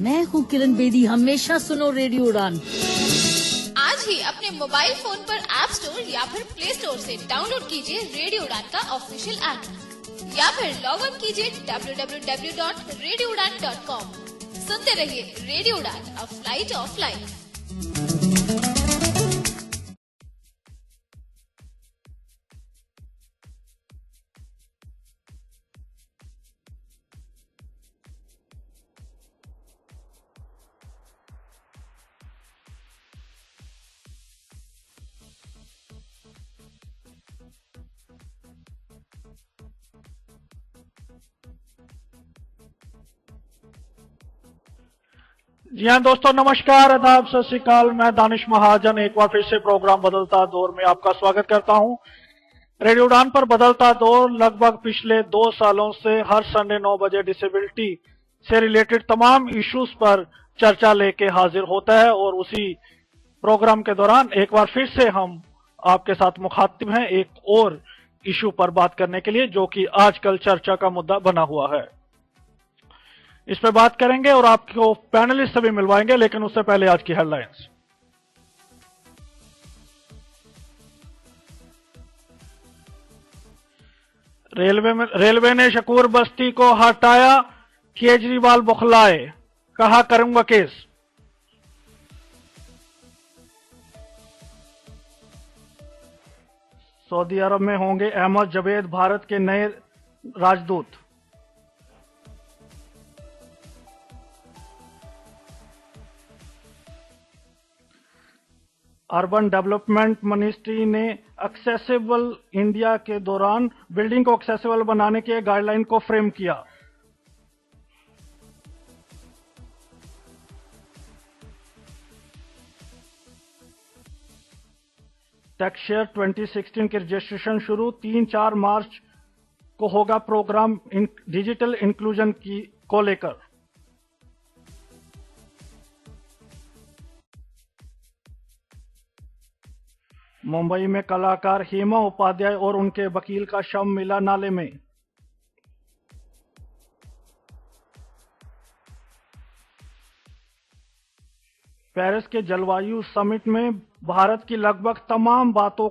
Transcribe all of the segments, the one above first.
मैं हूँ किरण बेदी, हमेशा सुनो रेडियो उड़ान। आज ही अपने मोबाइल फोन पर ऐप स्टोर या फिर प्ले स्टोर से डाउनलोड कीजिए रेडियो उड़ान का ऑफिशियल ऐप या फिर लॉग ऑन कीजिए www.radioudan.com। सुनते रहिए रेडियो उड़ान, अ फ्लाइट ऑफ लाइफ। जी हाँ दोस्तों, नमस्कार, आदाब, सत श्री अकाल। मैं दानिश महाजन एक बार फिर से प्रोग्राम बदलता दौर में आपका स्वागत करता हूँ। रेडियो उड़ान पर बदलता दौर लगभग पिछले 2 सालों से हर संडे 9 बजे डिसेबिलिटी से रिलेटेड तमाम इश्यूज पर चर्चा लेके हाजिर होता है और उसी प्रोग्राम के दौरान एक बार फिर से हम आपके साथ मुखातिब हैं एक और इशू पर बात करने के लिए, जो कि आजकल चर्चा का मुद्दा बना हुआ है। इस पे बात करेंगे और आपको पैनलिस्ट से भी मिलवाएंगे, लेकिन उससे पहले आज की हेडलाइंस। रेलवे ने शकूर बस्ती को हटाया, केजरीवाल बौखलाए, कहा करूंगा केस। सऊदी अरब में होंगे अहमद जवेद भारत के नए राजदूत। अर्बन डेवलपमेंट मिनिस्ट्री ने एक्सेसिबल इंडिया के दौरान बिल्डिंग को एक्सेसिबल बनाने के गाइडलाइन को फ्रेम किया। टेक्सशेयर 2016 की रजिस्ट्रेशन शुरू, 3-4 मार्च को होगा प्रोग्राम डिजिटल इंक्लूजन को लेकर। मुंबई में कलाकार हेमा उपाध्याय और उनके वकील का शव मिला नाले में। पेरिस के जलवायु समिट में भारत की लगभग तमाम बातों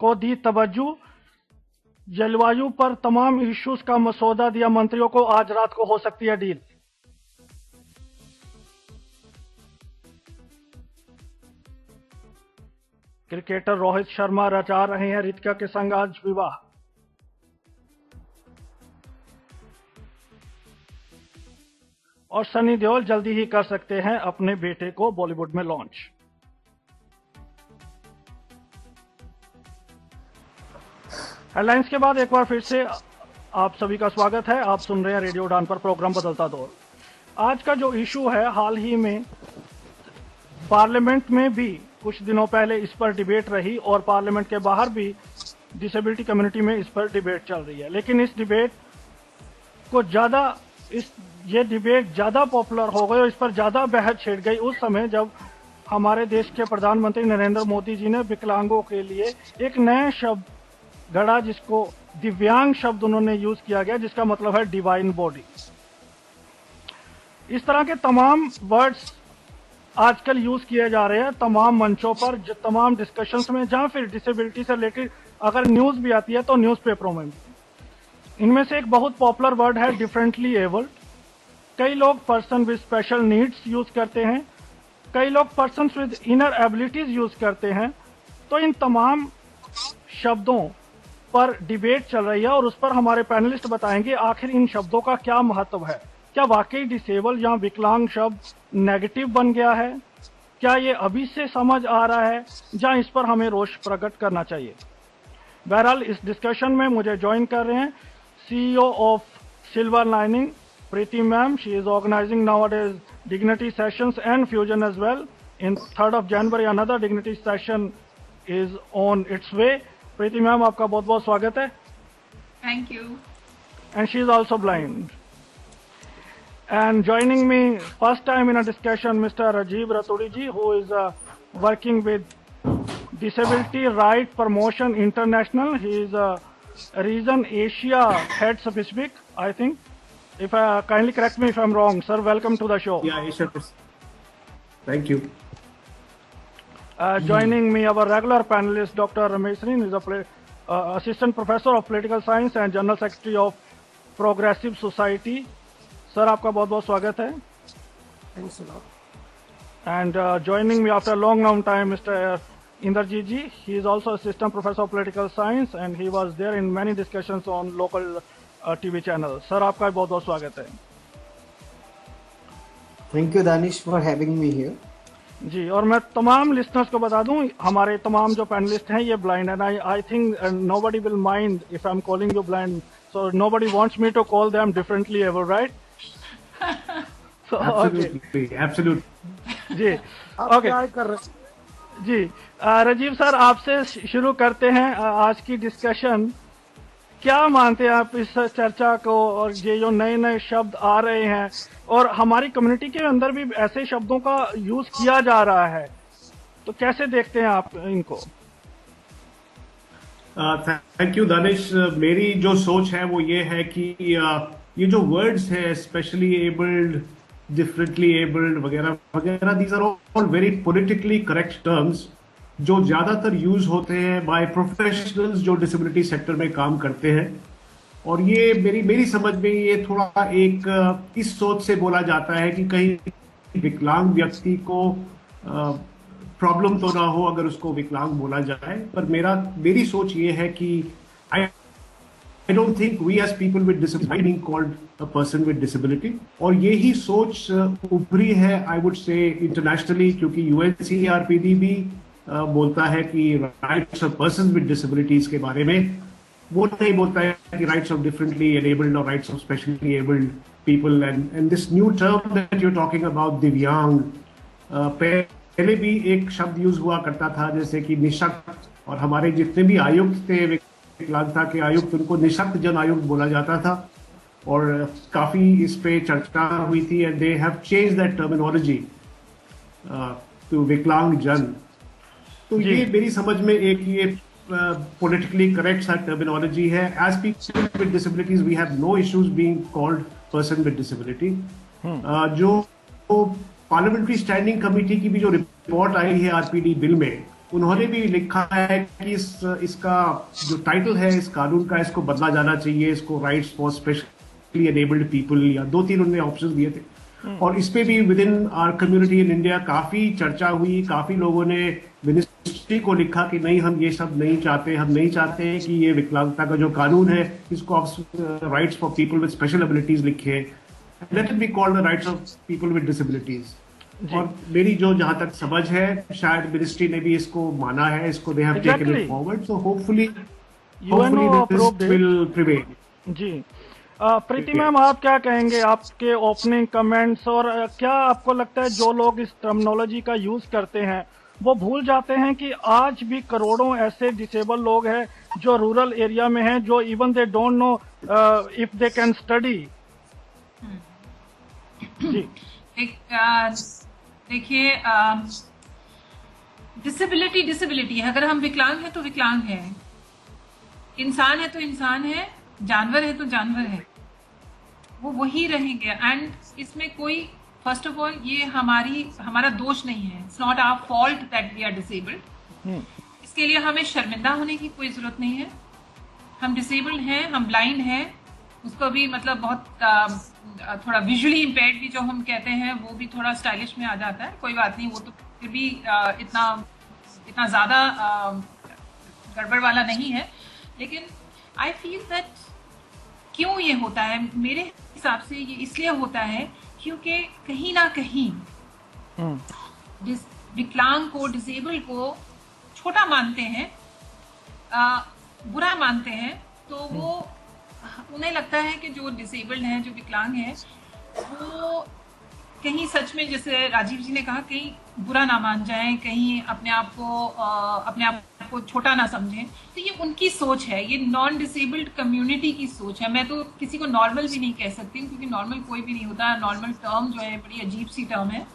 को दी तवज्जो। जलवायु पर तमाम इश्यूज का मसौदा दिया मंत्रियों को, आज रात को हो सकती है डील। क्रिकेटर रोहित शर्मा रचा रहे हैं रितिका के संग आज विवाह। और सनी देओल जल्दी ही कर सकते हैं अपने बेटे को बॉलीवुड में लॉन्च। हेडलाइंस के बाद एक बार फिर से आप सभी का स्वागत है। आप सुन रहे हैं रेडियो उड़ान पर प्रोग्राम बदलता दौर। आज का जो इशू है, हाल ही में पार्लियामेंट में भी कुछ दिनों पहले इस पर डिबेट रही और पार्लियामेंट के बाहर भी डिसेबिलिटी कम्युनिटी में इस पर डिबेट चल रही है। लेकिन इस डिबेट को ये डिबेट ज्यादा पॉपुलर हो गई और इस पर ज्यादा बहस छिड़ गई उस समय जब हमारे देश के प्रधानमंत्री नरेंद्र मोदी जी ने विकलांगों के लिए एक नया शब्द गढ़ा, जिसको दिव्यांग शब्द उन्होंने यूज किया गया, जिसका मतलब है डिवाइन बॉडी। इस तरह के तमाम वर्ड्स आजकल यूज किए जा रहे हैं तमाम मंचों पर, तमाम डिस्कशंस में, जहां फिर डिसेबिलिटी से रिलेटेड अगर न्यूज भी आती है तो न्यूज़पेपरों में। इनमें से एक बहुत पॉपुलर वर्ड है डिफरेंटली एबल्ड। कई लोग person with special needs use करते हैं, कई लोग person with inner abilities use करते हैं। तो इन तमाम शब्दों पर डिबेट चल रही है और उस पर हमारे पैनलिस्ट बताएंगे आखिर इन शब्दों का क्या महत्व है। क्या वाकई डिसेबल या विकलांग शब्द नेगेटिव बन गया है? क्या ये अभी से समझ आ रहा है, जहां इस पर हमें रोष प्रकट करना चाहिए? बहरहाल इस डिस्कशन में मुझे ज्वाइन कर रहे हैं CEO of silver lining Preeti ma'am. She is organising nowadays dignity sessions and fusion as well. In 3rd of January another dignity session is on its way. Preeti ma'am, आपका बहुत बहुत स्वागत है। Thank you. And she is also blind. And joining me first time in a discussion, Mr. Rajiv Raturi ji, who is working with Disability Right Promotion International. He is a region Asia head specific, I think. If kindly correct me if I'm wrong, sir. Welcome to the show. Yeah, sure. Thank you. Joining me, our regular panelist, Dr. Ramesh Srin, is assistant professor of political science and general secretary of Progressive Society. Sir, आपका बहुत-बहुत स्वागत है. Thanks a lot. And joining me after a long time, Mr. Inderjit ji. He is also assistant professor of political science and he was there in many discussions on local TV channels. Sir, आपका बहुत-बहुत स्वागत है. Thank you, Danish, for having me here. जी, और मैं तमाम listeners को बता दूं, हमारे तमाम जो पैनलिस्ट हैं ये ब्लाइंड है. I think nobody will mind if I am calling you blind, so nobody wants me to call them differently ever, right? Absolutely जी. ओके जी, राजीव सर, आपसे शुरू करते हैं आज की डिस्कशन. क्या मानते हैं आप इस चर्चा को, और ये जो नए नए शब्द आ रहे हैं और हमारी कम्युनिटी के अंदर भी ऐसे शब्दों का यूज किया जा रहा है, तो कैसे देखते हैं आप इनको? Thank you Danish. मेरी जो सोच है वो ये है कि ये जो वर्ड्स है, स्पेशली एबल्ड, डिफरेंटली एबल्ड वगैरह वगैरह, these are all very politically correct terms जो ज्यादातर यूज होते हैं बाय प्रोफेशनल्स जो डिसेबिलिटी सेक्टर में काम करते हैं. और ये मेरी समझ में ये थोड़ा एक इस सोच से बोला जाता है कि कहीं विकलांग व्यक्ति को प्रॉब्लम तो ना हो अगर उसको विकलांग बोला जाए. पर मेरी सोच ये है कि I don't think we as people with disability being called a person with disability. और यही सोच उभरी है आई वुड से इंटरनेशनली, क्योंकि यूएनसीआरपीडी भी बोलता है कि rights of person with disabilities के बारे में. वो नहीं बोलता है कि राइट्स ऑफ डिफरेंटली एनेबल्ड और rights of specially abled people. And this new term that you are talking about, Divyang, पहले भी एक शब्द यूज हुआ करता था जैसे कि निशक्त, और हमारे जितने भी आयुक्त थे, विकलांगता के आयुक्त, उनको निशक्त जन आयुक्त बोला जाता था. और काफी इस पे चर्चा हुई थी and they have change that terminology to vikalang jan. तो ये मेरी समझ में एक ये politically correct सा terminology है. As people with disabilities, we have no issues being called person with disability. जो पार्लियामेंट्री स्टैंडिंग कमेटी की भी जो रिपोर्ट आई है आरपीडी बिल में, उन्होंने भी लिखा है कि इसका जो टाइटल है इस कानून का, इसको बदला जाना चाहिए, इसको rights for specially enabled people, या 2-3 उन्होंने ऑप्शन दिए थे. और इस पे भी within our community in India काफी चर्चा हुई. काफी लोगों ने मिनिस्ट्री को लिखा कि नहीं, हम ये सब नहीं चाहते, हम नहीं चाहते कि ये विकलांगता का जो कानून है इसको आप rights for people with special abilities लिखे, let it be called the rights of people with disabilities. और मेरी जो जहां तक समझ है, शायद मिनिस्ट्री ने भी इसको माना है, इसको they have taken it forward. So hopefully this will prevail. जी, प्रीति मैम, आप क्या कहेंगे, आपके ओपनिंग कमेंट्स, और क्या आपको लगता है जो लोग इस टर्मिनोलॉजी का यूज करते हैं वो भूल जाते हैं कि आज भी करोड़ों ऐसे डिसेबल लोग हैं जो रूरल एरिया में हैं, जो even they don't know if they can study? जी देखिए, डिसेबिलिटी है. अगर हम विकलांग हैं तो विकलांग है, इंसान है तो इंसान है, जानवर है तो जानवर है, वो वही रहेंगे. एंड इसमें कोई, फर्स्ट ऑफ ऑल, ये हमारा दोष नहीं है. It's not our fault that we are disabled. इसके लिए हमें शर्मिंदा होने की कोई जरूरत नहीं है. हम डिसेबल्ड हैं, हम ब्लाइंड हैं, उसको भी मतलब बहुत थोड़ा विजुअली इम्पेयर्ड भी जो हम कहते हैं वो भी थोड़ा स्टाइलिश में आ जाता है. कोई बात नहीं, वो तो फिर भी इतना ज्यादा गड़बड़ वाला नहीं है. लेकिन आई फील दैट क्यों ये होता है, मेरे हिसाब से ये इसलिए होता है क्योंकि कहीं ना कहीं विकलांग को, डिसेबल को छोटा मानते हैं, बुरा मानते हैं. तो वो उन्हें लगता है कि जो डिसेबल्ड हैं, जो विकलांग हैं, वो कहीं सच में, जैसे राजीव जी ने कहा, कहीं बुरा ना मान जाएं, कहीं अपने आप को छोटा ना समझें. तो ये उनकी सोच है, ये नॉन डिसेबल्ड कम्युनिटी की सोच है. मैं तो किसी को नॉर्मल भी नहीं कह सकती हूँ, क्योंकि नॉर्मल कोई भी नहीं होता. नॉर्मल टर्म जो है बड़ी अजीब सी टर्म है.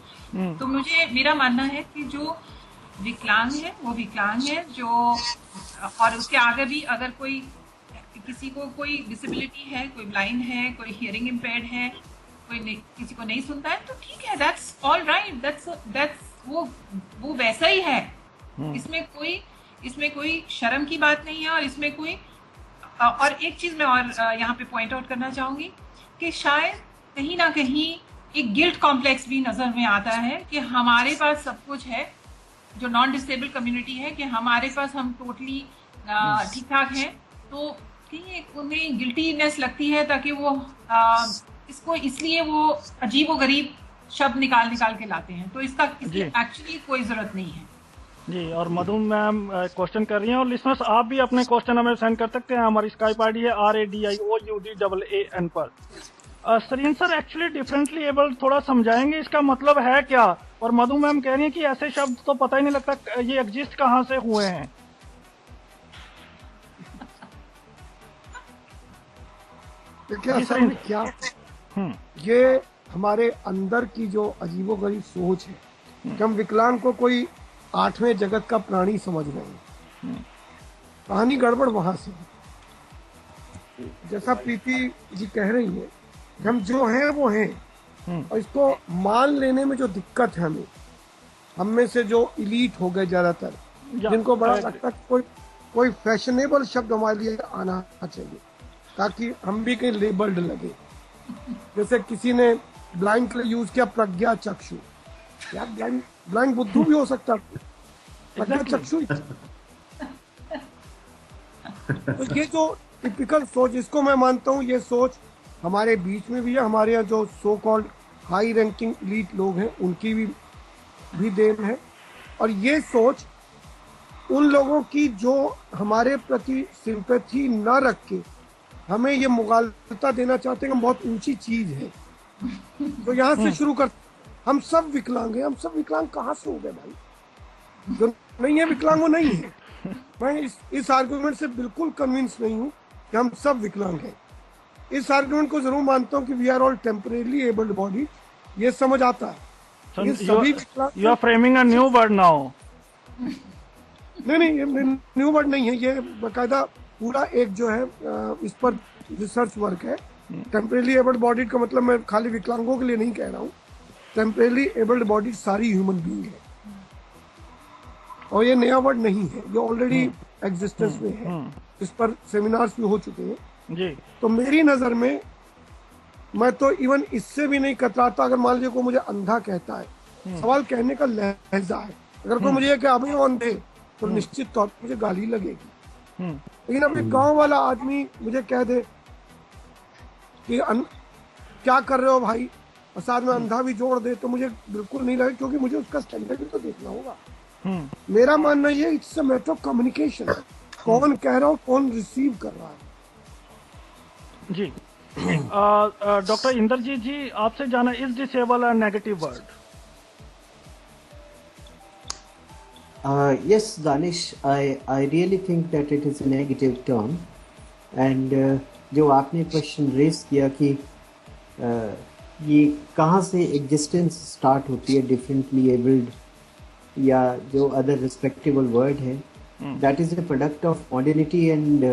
तो मेरा मानना है कि जो विकलांग है वो विकलांग है, जो, और उसके आगे भी अगर कोई किसी को कोई डिसेबिलिटी है, कोई ब्लाइंड है, कोई हियरिंग इम्पेयर्ड है, किसी को नहीं सुनता है, तो ठीक है, दैट्स ऑल राइट, दैट्स वो वैसा ही है। इसमें कोई शर्म की बात नहीं है, और इसमें कोई और एक चीज मैं और यहाँ पे पॉइंट आउट करना चाहूंगी कि शायद कहीं ना कहीं एक गिल्ट कॉम्प्लेक्स भी नजर में आता है कि हमारे पास सब कुछ है, जो नॉन डिसेबल कम्युनिटी है, कि हमारे पास हम टोटली ठीक ठाक हैं, तो कहीं उन्हें गिल्टीनेस लगती है, ताकि वो इसको इसलिए वो अजीब व गरीब शब्द निकाल के लाते हैं, तो इसका एक्चुअली कोई जरूरत नहीं है जी। और मधु मैम क्वेश्चन कर रही हैं, और लिसनर्स आप भी अपने क्वेश्चन हमें सेंड कर सकते हैं। हमारी स्काइप आईडी है RADIOUDAAN पर। Sareen sir, actually differently able थोड़ा समझाएंगे इसका मतलब है क्या? और मधु मैम कह रही हैं कि ऐसे शब्द तो पता ही नहीं लगता ये एग्जिस्ट कहाँ से हुए हैं। देखिए असल में क्या, ये हमारे अंदर की जो अजीबोगरीब सोच है कि हम विकलांग को कोई 8वें जगत का प्राणी समझ रहे हैं। कहानी गड़बड़ वहां से, जैसा प्रीति जी कह रही है, हम जो हैं वो हैं, और इसको मान लेने में जो दिक्कत है हम में से जो इलीट हो गए ज्यादातर, जिनको बड़ा लगता है कोई फैशनेबल शब्द हमारे लिए आना चाहिए ताकि हम भी कहीं लेबल्ड लगे। जैसे किसी ने ब्लाइंड के लिए यूज किया प्रज्ञा चक्षु, यार ब्लाइंड बुद्धू भी हो सकता है, प्रज्ञा चक्षु। तो ये जो टिपिकल सोच, इसको मैं मानता हूँ ये सोच हमारे बीच में भी है, हमारे यहाँ जो so called high ranking elite लोग हैं उनकी भी देन है। और ये सोच उन लोगों की जो हमारे प्रति सिंपैथी न रख के हमें ये मुगालता देना चाहते हैं कि बहुत ऊंची चीज है। तो यहाँ से शुरू कर, हम सब विकलांग हैं। हम सब विकलांग कहाँ से हो गए भाई? जो नहीं है विकलांग वो नहीं है। मैं इस आर्गुमेंट से बिल्कुल कन्विंस नहीं हूँ कि हम सब विकलांग हैं। इस आर्गुमेंट को जरूर मानता हूँ कि we are all temporarily abled body, ये समझ आता है। ये सभी you are framing a new word now. नहीं, ये न्यू वर्ड नहीं है, ये बाकायदा पूरा एक जो है इस पर रिसर्च वर्क है। टेम्परेली एबल्ड बॉडी का मतलब मैं खाली विकलांगों के लिए नहीं कह रहा हूँ, टेम्परेली एबल्ड बॉडी सारी ह्यूमन बीइंग है, और ये नया वर्ड नहीं है, ये ऑलरेडी एग्जिस्टेंस में है। इस पर सेमिनार्स भी हो चुके हैं जी। तो मेरी नजर में मैं तो इवन इससे भी नहीं कतराता अगर मान लीजिए कोई मुझे अंधा कहता है। सवाल कहने का लहजा है। अगर कोई मुझे कहे अभी अंधे, तो निश्चित तौर पर मुझे गाली लगेगी। लेकिन अपने गांव वाला आदमी मुझे कह दे कि क्या कर रहे हो भाई, और साथ में अंधा भी जोड़ दे, तो मुझे बिल्कुल नहीं लगे, क्योंकि मुझे उसका स्टैंडर्ड भी तो देखना होगा। मेरा मानना ये it's a matter of communication, कौन कह रहा हो, कौन रिसीव कर रहा है। जी डॉक्टर इंद्रजीत जी, आपसे जाना, is disable a negative word? Yes, Danish, I really think that it is a negative term, and जो आपने क्वेश्चन रेस किया कि ये कहाँ से एग्जिस्टेंस स्टार्ट होती है डिफरेंटली एबल्ड या जो अदर रिस्पेक्टेबल वर्ड है, that is a product of modernity and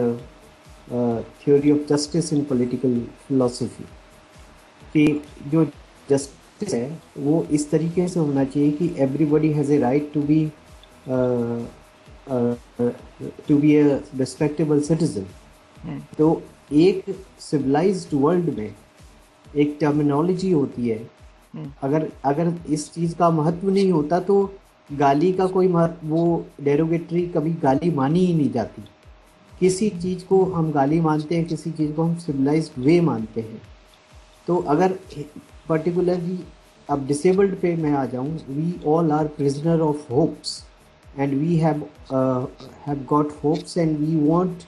theory of justice in political philosophy. कि जो जस्टिस है वो इस तरीके से होना चाहिए कि everybody has a right to be a respectable citizen। तो एक सिविलाइज्ड वर्ल्ड में एक टर्मिनोलॉजी होती है। अगर इस चीज़ का महत्व नहीं होता तो गाली का कोई महत्व, वो डेरोगेटरी कभी गाली मानी ही नहीं जाती। किसी चीज़ को हम गाली मानते हैं, किसी चीज़ को हम सिविलाइज्ड वे मानते हैं। तो अगर पर्टिकुलरली अब डिसेबल्ड पे मैं आ जाऊँ, we all are prisoner of hopes and we have got hopes and we want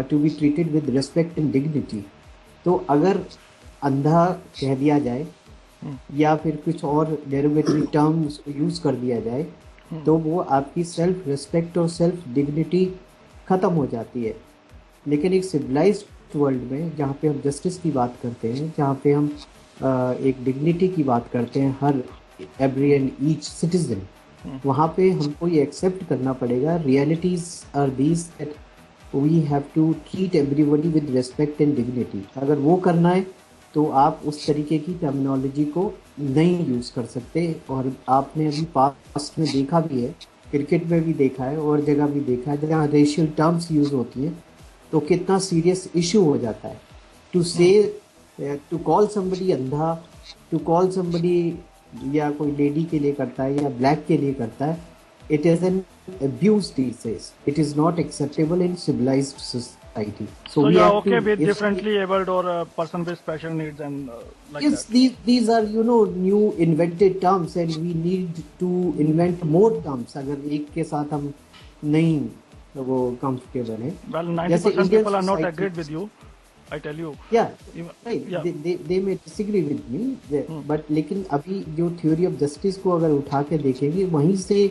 to be treated with respect and dignity। तो अगर अंधा कह दिया जाए या फिर कुछ और डेरिवेटिव टर्म्स यूज कर दिया जाए, तो वो आपकी सेल्फ रिस्पेक्ट और सेल्फ डिग्निटी ख़त्म हो जाती है। लेकिन एक सिविलाइज्ड वर्ल्ड में जहाँ पे हम जस्टिस की बात करते हैं, जहाँ पे हम एक डिग्निटी की बात करते हैं, हर एवरी एंड ईच सिटीजन, वहाँ पे हमको ये एक्सेप्ट करना पड़ेगा, realities are these that we have to treat everybody with respect and dignity. अगर वो करना है तो आप उस तरीके की टर्मिनोलॉजी को नहीं यूज कर सकते। और आपने अभी पास्ट में देखा भी है, क्रिकेट में भी देखा है और जगह भी देखा है, जहाँ रेशियल टर्म्स यूज होती हैं तो कितना सीरियस इशू हो जाता है। टू से टू कॉल समबडी अंधा, टू कॉल समबडी, या कोई लेडी के लिए करता है या ब्लैक के लिए करता है, it is an abuse these days. It is not acceptable in civilized society. So we you are have okay to, with differently abled or a person with special needs and like yes, that? these are new invented terms and we need to invent more terms. अगर एक के साथ हम नहीं वो comfortable है। Well, 90% people are not agreed with you. I tell you. Yeah, Even- yeah. they may disagree with me, but लेकिन अभी जो theory of justice को अगर उठा के देखेंगे, वहीं से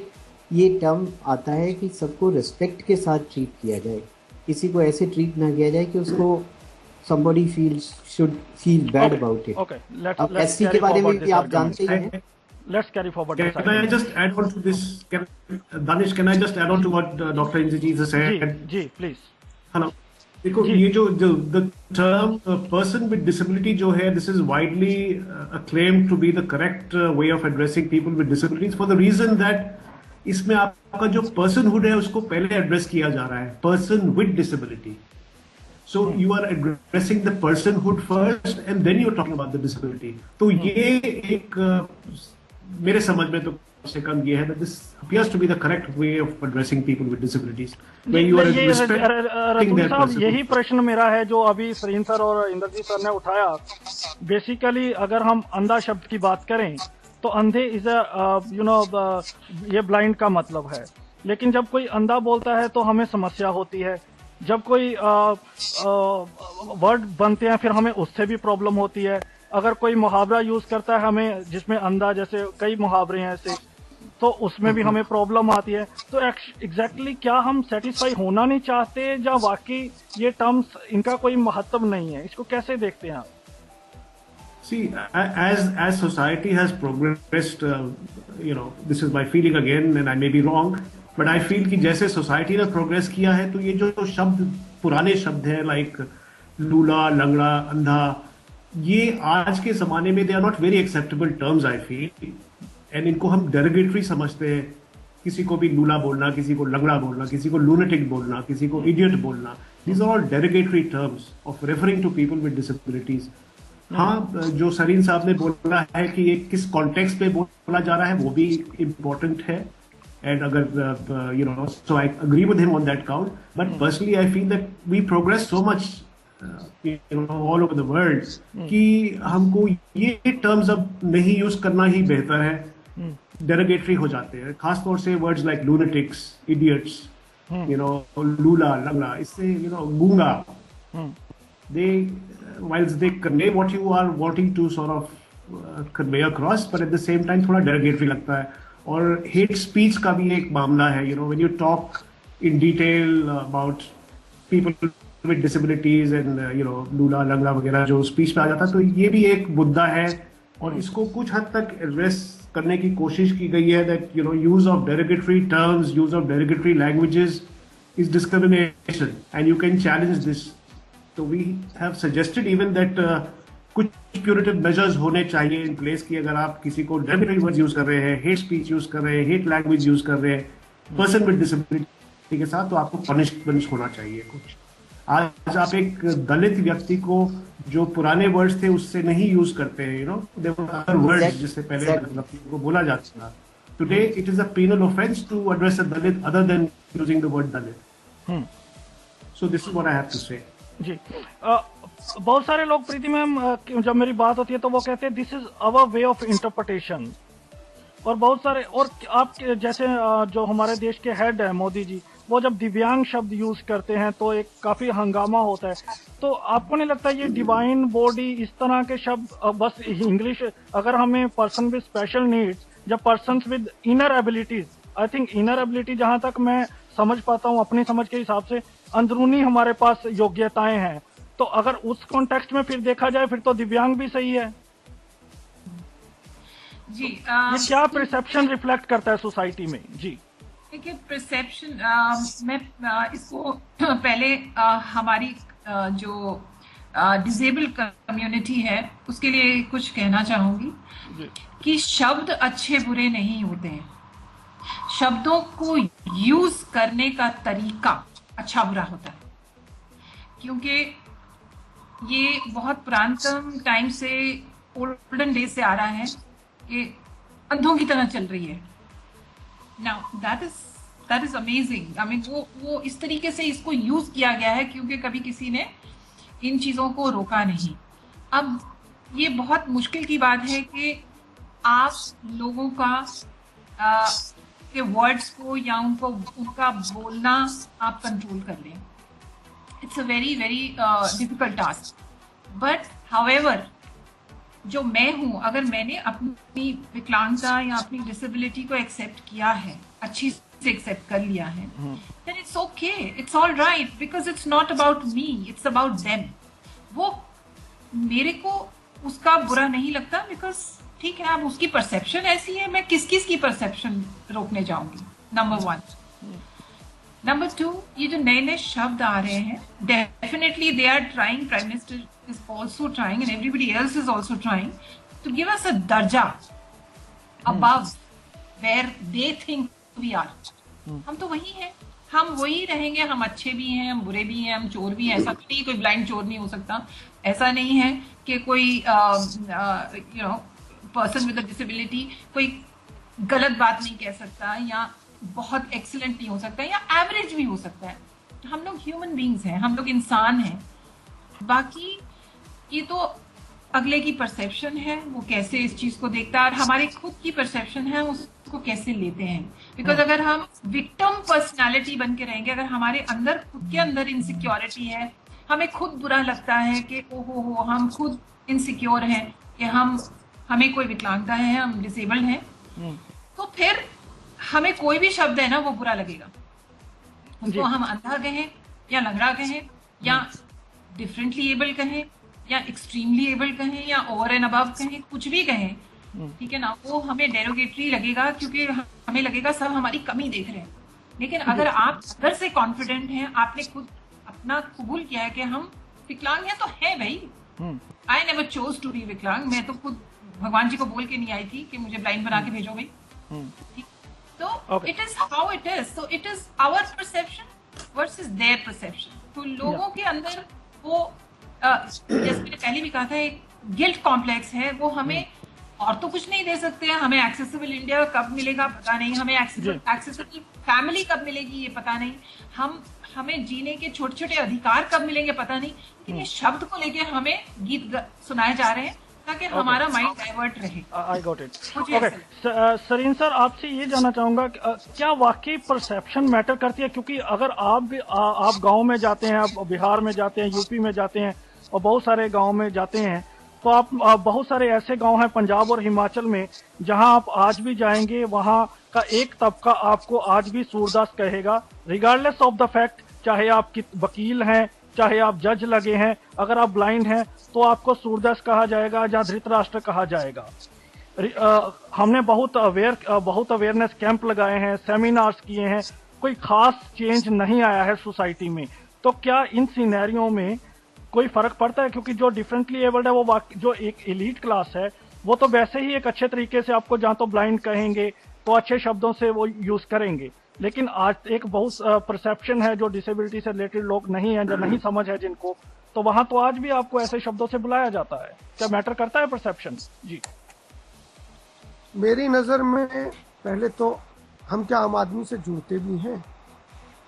ये टर्म आता है कि सबको रिस्पेक्ट के साथ ट्रीट किया जाए, किसी को ऐसे ट्रीट ना किया जाए कि उसको somebody should feel bad about it. Okay. अब Let's एससी के carry बारे में forward भी this आप argument. जानते ही हैं। Let's carry forward this Can I argument. just add on to this? Danish, can I just add on to what Dr. Indrajit has said? जी please. Hello, देखो जी। ये जो the term person with disability जो है, this is widely acclaimed to be the correct way of addressing people with disabilities for the reason that इसमें आपका जो पर्सनहुड है उसको पहले एड्रेस किया जा रहा है, person with disability. So you are addressing the personhood first and then you are talking about the disability. तो ये एक मेरे समझ में तो से कम ये है that this appears to be the correct way of addressing people with disabilities where you are respecting Ratul their साहब, person। यही प्रश्न मेरा है जो अभी सरीन सर और इंद्रजीत सर ने उठाया। बेसिकली अगर हम अंधा शब्द की बात करें तो अंधे इज ये ब्लाइंड का मतलब है, लेकिन जब कोई अंधा बोलता है तो हमें समस्या होती है। जब कोई वर्ड बनते हैं फिर हमें उससे भी प्रॉब्लम होती है। अगर कोई मुहावरा यूज करता है हमें, जिसमें अंधा, जैसे कई मुहावरे हैं ऐसे, तो उसमें भी हमें प्रॉब्लम आती है। तो एग्जैक्टली क्या हम सेटिस्फाई होना नहीं चाहते, या वाकई ये टर्म्स इनका कोई महत्व नहीं है? इसको कैसे देखते हैं आप? See, as society has progressed, this is my feeling again, and I may be wrong, but I feel कि जैसे society ने progress किया है, तो ये जो शब्द पुराने शब्द हैं, like लूला, लंगड़ा, अंधा, ये आज के जमाने में they are not very acceptable terms, I feel, and इनको हम derogatory समझते हैं। किसी को भी लूला बोलना, किसी को लंगड़ा बोलना, किसी को lunatic बोलना, किसी को idiot बोलना, these are all derogatory terms of referring to people with disabilities। हाँ, जो सरीन साहब ने बोला है कि ये किस कॉन्टेक्स्ट पे बोला जा रहा है वो भी इम्पोर्टेंट है, एंड अगर so I agree with him on that count, but personally I feel that we progress so much all over the world कि हमको ये टर्म्स अब नहीं यूज करना ही बेहतर है। डेरोगेटरी हो जाते हैं, खासतौर से वर्ड्स लाइक लूनेटिक्स, इडियट्स, लूला, लंगड़ा, इससे गूंगा, whilst they convey what you are wanting to sort of convey across, but at the same time थोड़ा derogatory लगता है। और hate speech का भी एक मामला है, when you talk in detail about people with disabilities and लूला, लंगड़ा वगैरह जो speech पे आ जाता है, तो ये भी एक मुद्दा है और इसको कुछ हद तक एड्रेस करने की कोशिश की गई है, that use of derogatory terms, use of derogatory languages is discrimination and you can challenge this। तो we have suggested even that कुछ punitive measures होने चाहिए in place कि अगर आप किसी को derogatory words use कर रहे हैं, hate speech use कर रहे हैं, hate language use कर रहे हैं person with disability के साथ, तो आपको punish होना चाहिए कुछ। आज आप एक दलित व्यक्ति को जो पुराने वर्ड्स थे उससे नहीं यूज करते हैं, there were other words जिससे पहले को बोला जाता था। Today it is a penal offense to address a Dalit other than using the word Dalit। So this is what I have to say। जी, बहुत सारे लोग, प्रीति मैम, जब मेरी बात होती है तो वो कहते हैं this is our way of interpretation, और बहुत सारे, और आप जैसे जो हमारे देश के हेड है मोदी जी, वो जब दिव्यांग शब्द यूज करते हैं तो एक काफी हंगामा होता है। तो आपको नहीं लगता ये डिवाइन बॉडी, इस तरह के शब्द बस इंग्लिश, अगर हमें पर्सन विद स्पेशल नीड्स या person with inner abilities, I think inner ability जहां तक मैं समझ पाता हूँ अपनी समझ के हिसाब से अंदरूनी हमारे पास योग्यताएं हैं, तो अगर उस कॉन्टेक्स्ट में फिर देखा जाए फिर तो दिव्यांग भी सही है जी। ये क्या परसेप्शन रिफ्लेक्ट करता है सोसाइटी में? जी देखिए परसेप्शन, मैं इसको पहले हमारी जो डिसेबल कम्युनिटी है उसके लिए कुछ कहना चाहूंगी कि शब्द अच्छे बुरे नहीं होते हैं, शब्दों को यूज करने का तरीका अच्छा बुरा होता है। क्योंकि ये बहुत पुरातन टाइम से, ओल्डन डेज से आ रहा है कि अंधों की तरह चल रही है। Now that is amazing. I mean वो इस तरीके से इसको यूज किया गया है क्योंकि कभी किसी ने इन चीजों को रोका नहीं। अब ये बहुत मुश्किल की बात है कि आप लोगों का के वर्ड्स को या उनका बोलना आप कंट्रोल कर लें। It's a very very difficult task. But however, जो मैं हूं, अगर मैंने अपनी विकलांगता या अपनी डिसेबिलिटी को एक्सेप्ट किया है, अच्छी से एक्सेप्ट कर लिया है, then it's okay, it's all right, because it's not about me, it's about them। वो मेरे को उसका बुरा नहीं लगता, बिकॉज ठीक है, अब उसकी परसेप्शन ऐसी है, मैं किस की परसेप्शन रोकने जाऊंगी, नंबर 1। नंबर 2, ये जो नए नए शब्द आ रहे हैं, definitely they are trying, prime minister is also trying and everybody else is also trying to give us a darja above where they think we are। हम तो वही हैं, हम वही रहेंगे, हम अच्छे भी हैं, हम बुरे भी हैं, हम चोर भी हैं। ऐसा नहीं, कोई ब्लाइंड चोर नहीं हो सकता। ऐसा नहीं है कि कोई you know person with a disability कोई गलत बात नहीं कह सकता या बहुत एक्सीलेंट नहीं हो सकता या एवरेज भी हो सकता है। हम लोग ह्यूमन बींग्स हैं, हम लोग इंसान हैं। बाकी ये तो अगले की परसेप्शन है, वो कैसे इस चीज को देखता है, और हमारी खुद की परसेप्शन है, उसको कैसे लेते हैं। बिकॉज अगर हम विक्टिम पर्सनालिटी बन के रहेंगे, अगर हमारे अंदर खुद के अंदर इनसिक्योरिटी है, हमें खुद बुरा लगता है कि ओहो हो, हम खुद इनसिक्योर हैं कि हमें कोई विकलांगता है, हम डिसेबल्ड हैं, तो फिर हमें कोई भी शब्द है ना वो बुरा लगेगा। उसको हम अंधा कहें या लंगड़ा कहें या डिफरेंटली एबल कहें या एक्सट्रीमली एबल कहें या ओवर एंड अबव कहें, कुछ भी कहें, ठीक है ना, वो हमें डेरोगेटरी लगेगा क्योंकि हमें लगेगा सब हमारी कमी देख रहे हैं। लेकिन अगर आप अंदर से कॉन्फिडेंट हैं, आपने खुद अपना कबूल किया है कि हम विकलांग हैं, तो है भाई। I never chose to be vikalang. मैं तो खुद भगवान जी को बोल के नहीं आई थी कि मुझे ब्लाइंड बना के भेजो भाई। तो it is how it is. So it is our perception versus their perception. तो लोगों के अंदर वो जैसे मैंने पहले भी कहा था, एक गिल्ट कॉम्प्लेक्स है। वो हमें और तो कुछ नहीं दे सकते हैं। हमें एक्सेसिबल इंडिया कब मिलेगा पता नहीं, हमें एक्सेसिबल फैमिली कब मिलेगी ये पता नहीं, हमें जीने के छोटे छोटे अधिकार कब मिलेंगे पता नहीं। लेकिन ये शब्द को लेके हमें गीत सुनाए जा रहे हैं ताकि हमारा माइंड डाइवर्ट रहे। I got it. Okay Sareen sir, आपसे ये जानना चाहूंगा, क्या वाकई परसेप्शन मैटर करती है? क्योंकि अगर आप गांव में जाते हैं, आप बिहार में जाते हैं, यूपी में जाते हैं और बहुत सारे गांव में जाते हैं, तो आप बहुत सारे ऐसे गांव हैं पंजाब और हिमाचल में जहां आप आज भी जाएंगे, वहां का एक तबका आपको आज भी सूरदास कहेगा, रिगार्डलेस ऑफ द फैक्ट, चाहे आप वकील हैं, चाहे आप जज लगे हैं, अगर आप ब्लाइंड हैं तो आपको सूरदास कहा जाएगा या धृतराष्ट्र कहा जाएगा। हमने बहुत अवेयरनेस कैंप लगाए हैं, सेमिनार्स किए हैं, कोई खास चेंज नहीं आया है सोसाइटी में। तो क्या इन सिनेरियो में कोई फर्क पड़ता है? क्योंकि जो डिफरेंटली एबल्ड है, वो जो एक एलीट क्लास है, वो तो वैसे ही एक अच्छे तरीके से आपको जहाँ तो ब्लाइंड कहेंगे तो अच्छे शब्दों से वो यूज करेंगे। लेकिन आज एक बहुत परसेप्शन है, जो डिसेबिलिटी से रिलेटेड लोग नहीं है, जो नहीं समझ है जिनको, तो वहां तो आज भी आपको ऐसे शब्दों से बुलाया जाता है। क्या मैटर करता है परसेप्शन? जी, मेरी नजर में पहले तो हम क्या आम आदमी से जुड़ते भी हैं?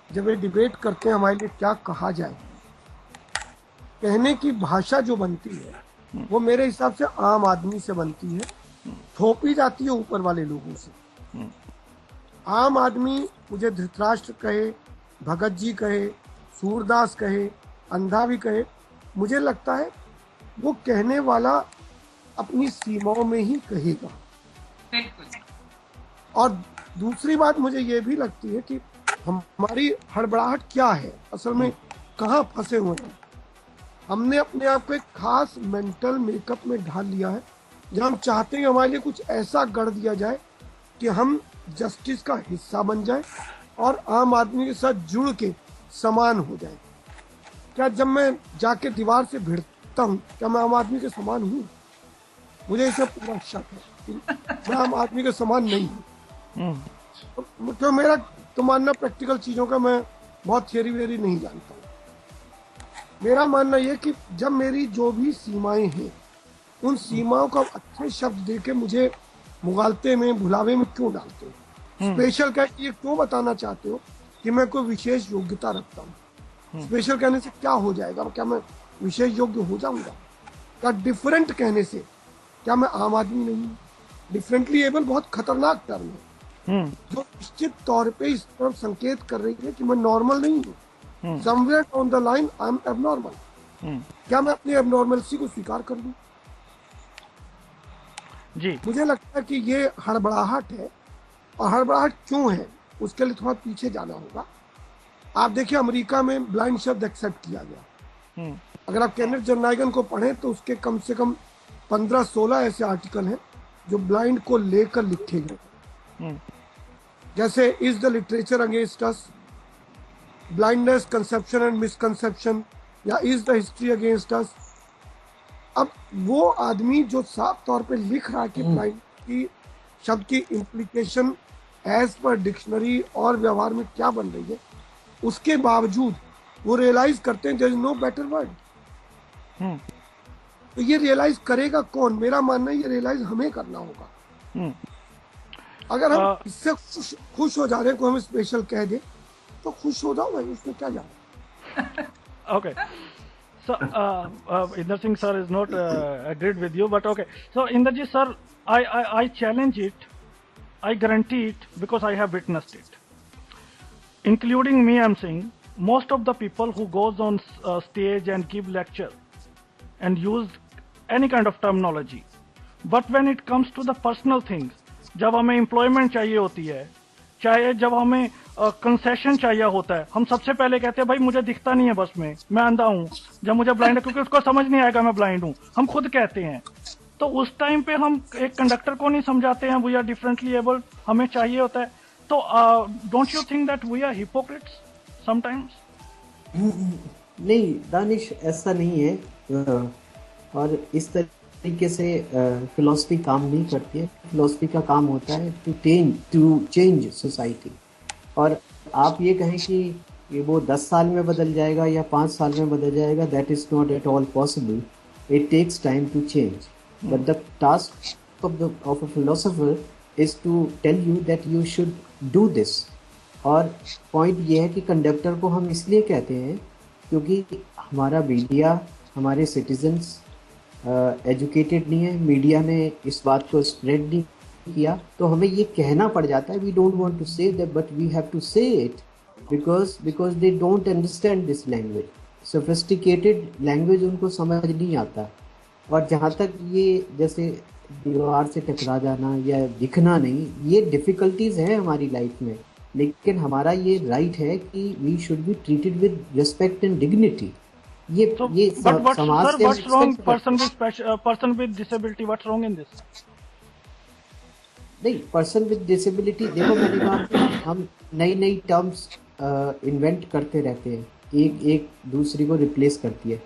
जब ये डिबेट करते हैं हमारे लिए क्या कहा जाए, कहने की भाषा जो बनती है वो मेरे हिसाब से आम आदमी से बनती है, थोपी जाती है ऊपर वाले लोगों से। आम आदमी मुझे धृतराष्ट्र कहे, भगत जी कहे, सूरदास कहे, अंधा भी कहे, मुझे लगता है वो कहने वाला अपनी सीमाओं में ही कहेगा। और दूसरी बात मुझे ये भी लगती है कि हमारी हड़बड़ाहट क्या है, असल में कहाँ फंसे हुए हैं। हमने अपने आप को एक खास मेंटल मेकअप में ढाल लिया है, जहाँ हम चाहते हैं हमारे लिए कुछ ऐसा गढ़ दिया जाए कि हम जस्टिस का हिस्सा बन जाए और आम आदमी के साथ जुड़ के समान हो जाए। क्या जब मैं जाके दीवार से भिड़ता हूँ क्या मैं आम आदमी के समान हूँ? मुझे इसे पूरा शक है कि मैं आम आदमी के समान नहीं हूँ। तो मेरा तो मानना प्रैक्टिकल चीजों का मैं बहुत थियरी वेरी नहीं जानता हूँ। मेरा मानना यह कि जब मेरी जो भी सीमाएं हैं उन सीमाओं का अच्छे शब्द देके मुझे मुगालते में भुलावे में क्यों डालते हो? स्पेशल कह के ये क्यों बताना चाहते हो कि मैं कोई विशेष योग्यता रखता हूँ? स्पेशल कहने से क्या हो जाएगा? क्या मैं विशेष योग्य हो जाऊंगा? क्या डिफरेंट कहने से क्या मैं आम आदमी नहीं हूँ? डिफरेंटली एबल बहुत खतरनाक टर्म है जो निश्चित तौर पे इस तरफ संकेत कर रही है कि मैं नॉर्मल नहीं हूँ। Somewhere on the line I am abnormal. क्या मैं अपनी एबनॉर्मलसी को स्वीकार कर लूँ? जी मुझे लगता है कि ये हड़बड़ाहट है। और हड़बड़ाहट क्यों है उसके लिए थोड़ा पीछे जाना होगा। आप देखिए अमेरिका में ब्लाइंड शब्द एक्सेप्ट किया गया। अगर आप केनेथ जर्नाइगन को पढ़ें तो उसके कम से कम 15-16 ऐसे आर्टिकल हैं जो ब्लाइंड को लेकर लिखे गए। जैसे is the literature against us, blindness conception and misconception, या is the history against us. अब वो आदमी जो साफ तौर पे लिख रहा है कि ब्लाइंड की शब्द की इम्प्लीकेशन एज पर डिक्शनरी और व्यवहार में क्या बन रही है, उसके बावजूद वो रियलाइज करते हैं there is no better word. तो ये रियलाइज करेगा कौन? मेरा मानना है ये रियलाइज हमें करना होगा। अगर हम इससे खुश हो जा रहे हैं को हमें स्पेशल कह दे तो खुश हो जाओ भाई, उसमें क्या जाना। Okay. So, Inder Singh sir is not agreed with you, but okay. So, Inderji sir, I challenge it. I guarantee it because I have witnessed it. Including me, I'm saying, most of the people who goes on stage and give lecture and use any kind of terminology. But when it comes to the personal things, जब हमें employment चाहिए होती है, चाहे जब हमें concession चाहिए होता है, हम सबसे पहले कहते हैं भाई मुझे दिखता नहीं है बस में, मैं अंधा हूँ, जब मुझे ब्लाइंड है क्योंकि उसको समझ नहीं आएगा मैं ब्लाइंड हूँ, हम खुद कहते हैं। तो उस टाइम पे हम एक कंडक्टर को नहीं समझाते हैं वी आर डिफरेंटली एबल्ड, हमें चाहिए होता है। तो don't you think that we are hypocrites sometimes? नहीं दानिश, ऐसा नहीं है। और इस तरीके से फिलॉसफी काम नहीं करती है। फिलॉसफी का काम होता है टू चेंज सोसाइटी। और आप ये कहें कि वो 10 साल में बदल जाएगा या 5 साल में बदल जाएगा, that is not at all possible. It takes time to change, but the task of a philosopher is to tell you that you should do this. और पॉइंट ये है कि कंडक्टर को हम इसलिए कहते हैं क्योंकि हमारा मीडिया, हमारे सिटीजन्स एजुकेटेड नहीं है, मीडिया ने इस बात को स्प्रेड नहीं किया, तो हमें ये कहना पड़ जाता है we don't want to say that but we have to say it because they don't understand this language. Sophisticated language उनको समझ नहीं आता। और जहाँ तक ये जैसे दीवार से टकरा जाना या दिखना नहीं, ये डिफ़िकल्टीज हैं हमारी लाइफ में, लेकिन हमारा ये राइट है कि we should be treated with respect and dignity. ये समाज से what's wrong person with disability, what's wrong in this? नहीं, पर्सन विद डिसेबिलिटी, देखो मैंने कहा हम नई नई टर्म्स इन्वेंट करते रहते हैं, एक दूसरी को रिप्लेस करती है।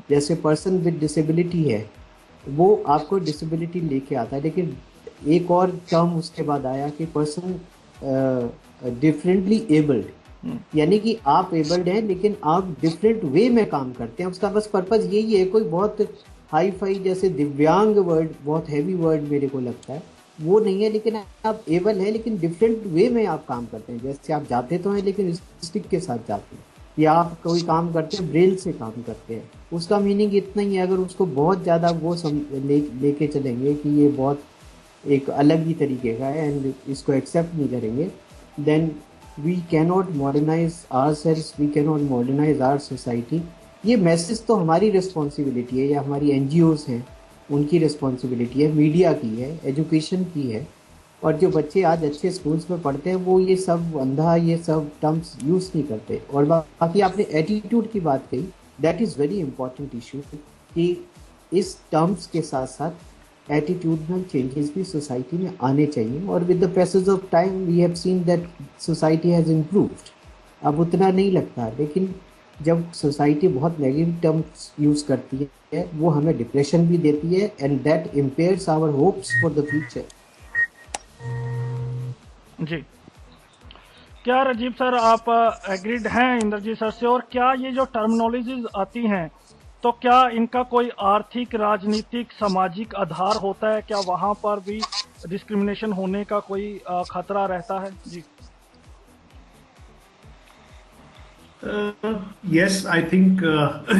जैसे पर्सन विद डिसेबिलिटी है, वो आपको डिसेबिलिटी लेके आता है, लेकिन एक और टर्म उसके बाद आया कि पर्सन डिफरेंटली एबल्ड, यानी कि आप एबल्ड हैं लेकिन आप डिफरेंट वे में काम करते हैं। उसका बस पर्पज यही है। कोई बहुत हाई फाई जैसे दिव्यांग वर्ड, बहुत हैवी वर्ड मेरे को लगता है, वो नहीं है, लेकिन आप एबल हैं लेकिन डिफरेंट वे में आप काम करते हैं। जैसे आप जाते तो हैं लेकिन स्टिक के साथ जाते हैं, या आप कोई काम करते हैं ब्रेल से काम करते हैं। उसका मीनिंग इतना ही है। अगर उसको बहुत ज़्यादा वो लेके चलेंगे कि ये बहुत एक अलग ही तरीके का है एंड इसको एक्सेप्ट नहीं करेंगे, then we cannot modernise ourselves, we cannot modernise our society. ये मैसेज तो हमारी रिस्पॉन्सिबिलिटी है, या हमारी NGOs हैं उनकी रिस्पॉन्सिबिलिटी है, मीडिया की है, एजुकेशन की है। और जो बच्चे आज अच्छे स्कूल्स में पढ़ते हैं वो ये सब अंधा, ये सब टर्म्स यूज़ नहीं करते। और बाकी आपने एटीट्यूड की बात कही, that is very important issue कि इस टर्म्स के साथ साथ एटीट्यूडनल चेंजेस भी सोसाइटी में आने चाहिए, और with the passage of time we have seen that society has improved. अब उतना नहीं लगता, लेकिन जब सोसाइटी बहुत नेगेटिव टर्म्स यूज़ करती है वो हमें डिप्रेशन भी देती है, and that impairs our hopes for the future. जी, क्या राजीव सर आप एग्रीड हैं इंद्रजीत सर से? और क्या ये जो टर्मिनोलॉजीज आती हैं तो क्या इनका कोई आर्थिक, राजनीतिक, सामाजिक आधार होता है? क्या वहां पर भी डिस्क्रिमिनेशन होने का कोई खतरा रहता है? जी यस, आई थिंक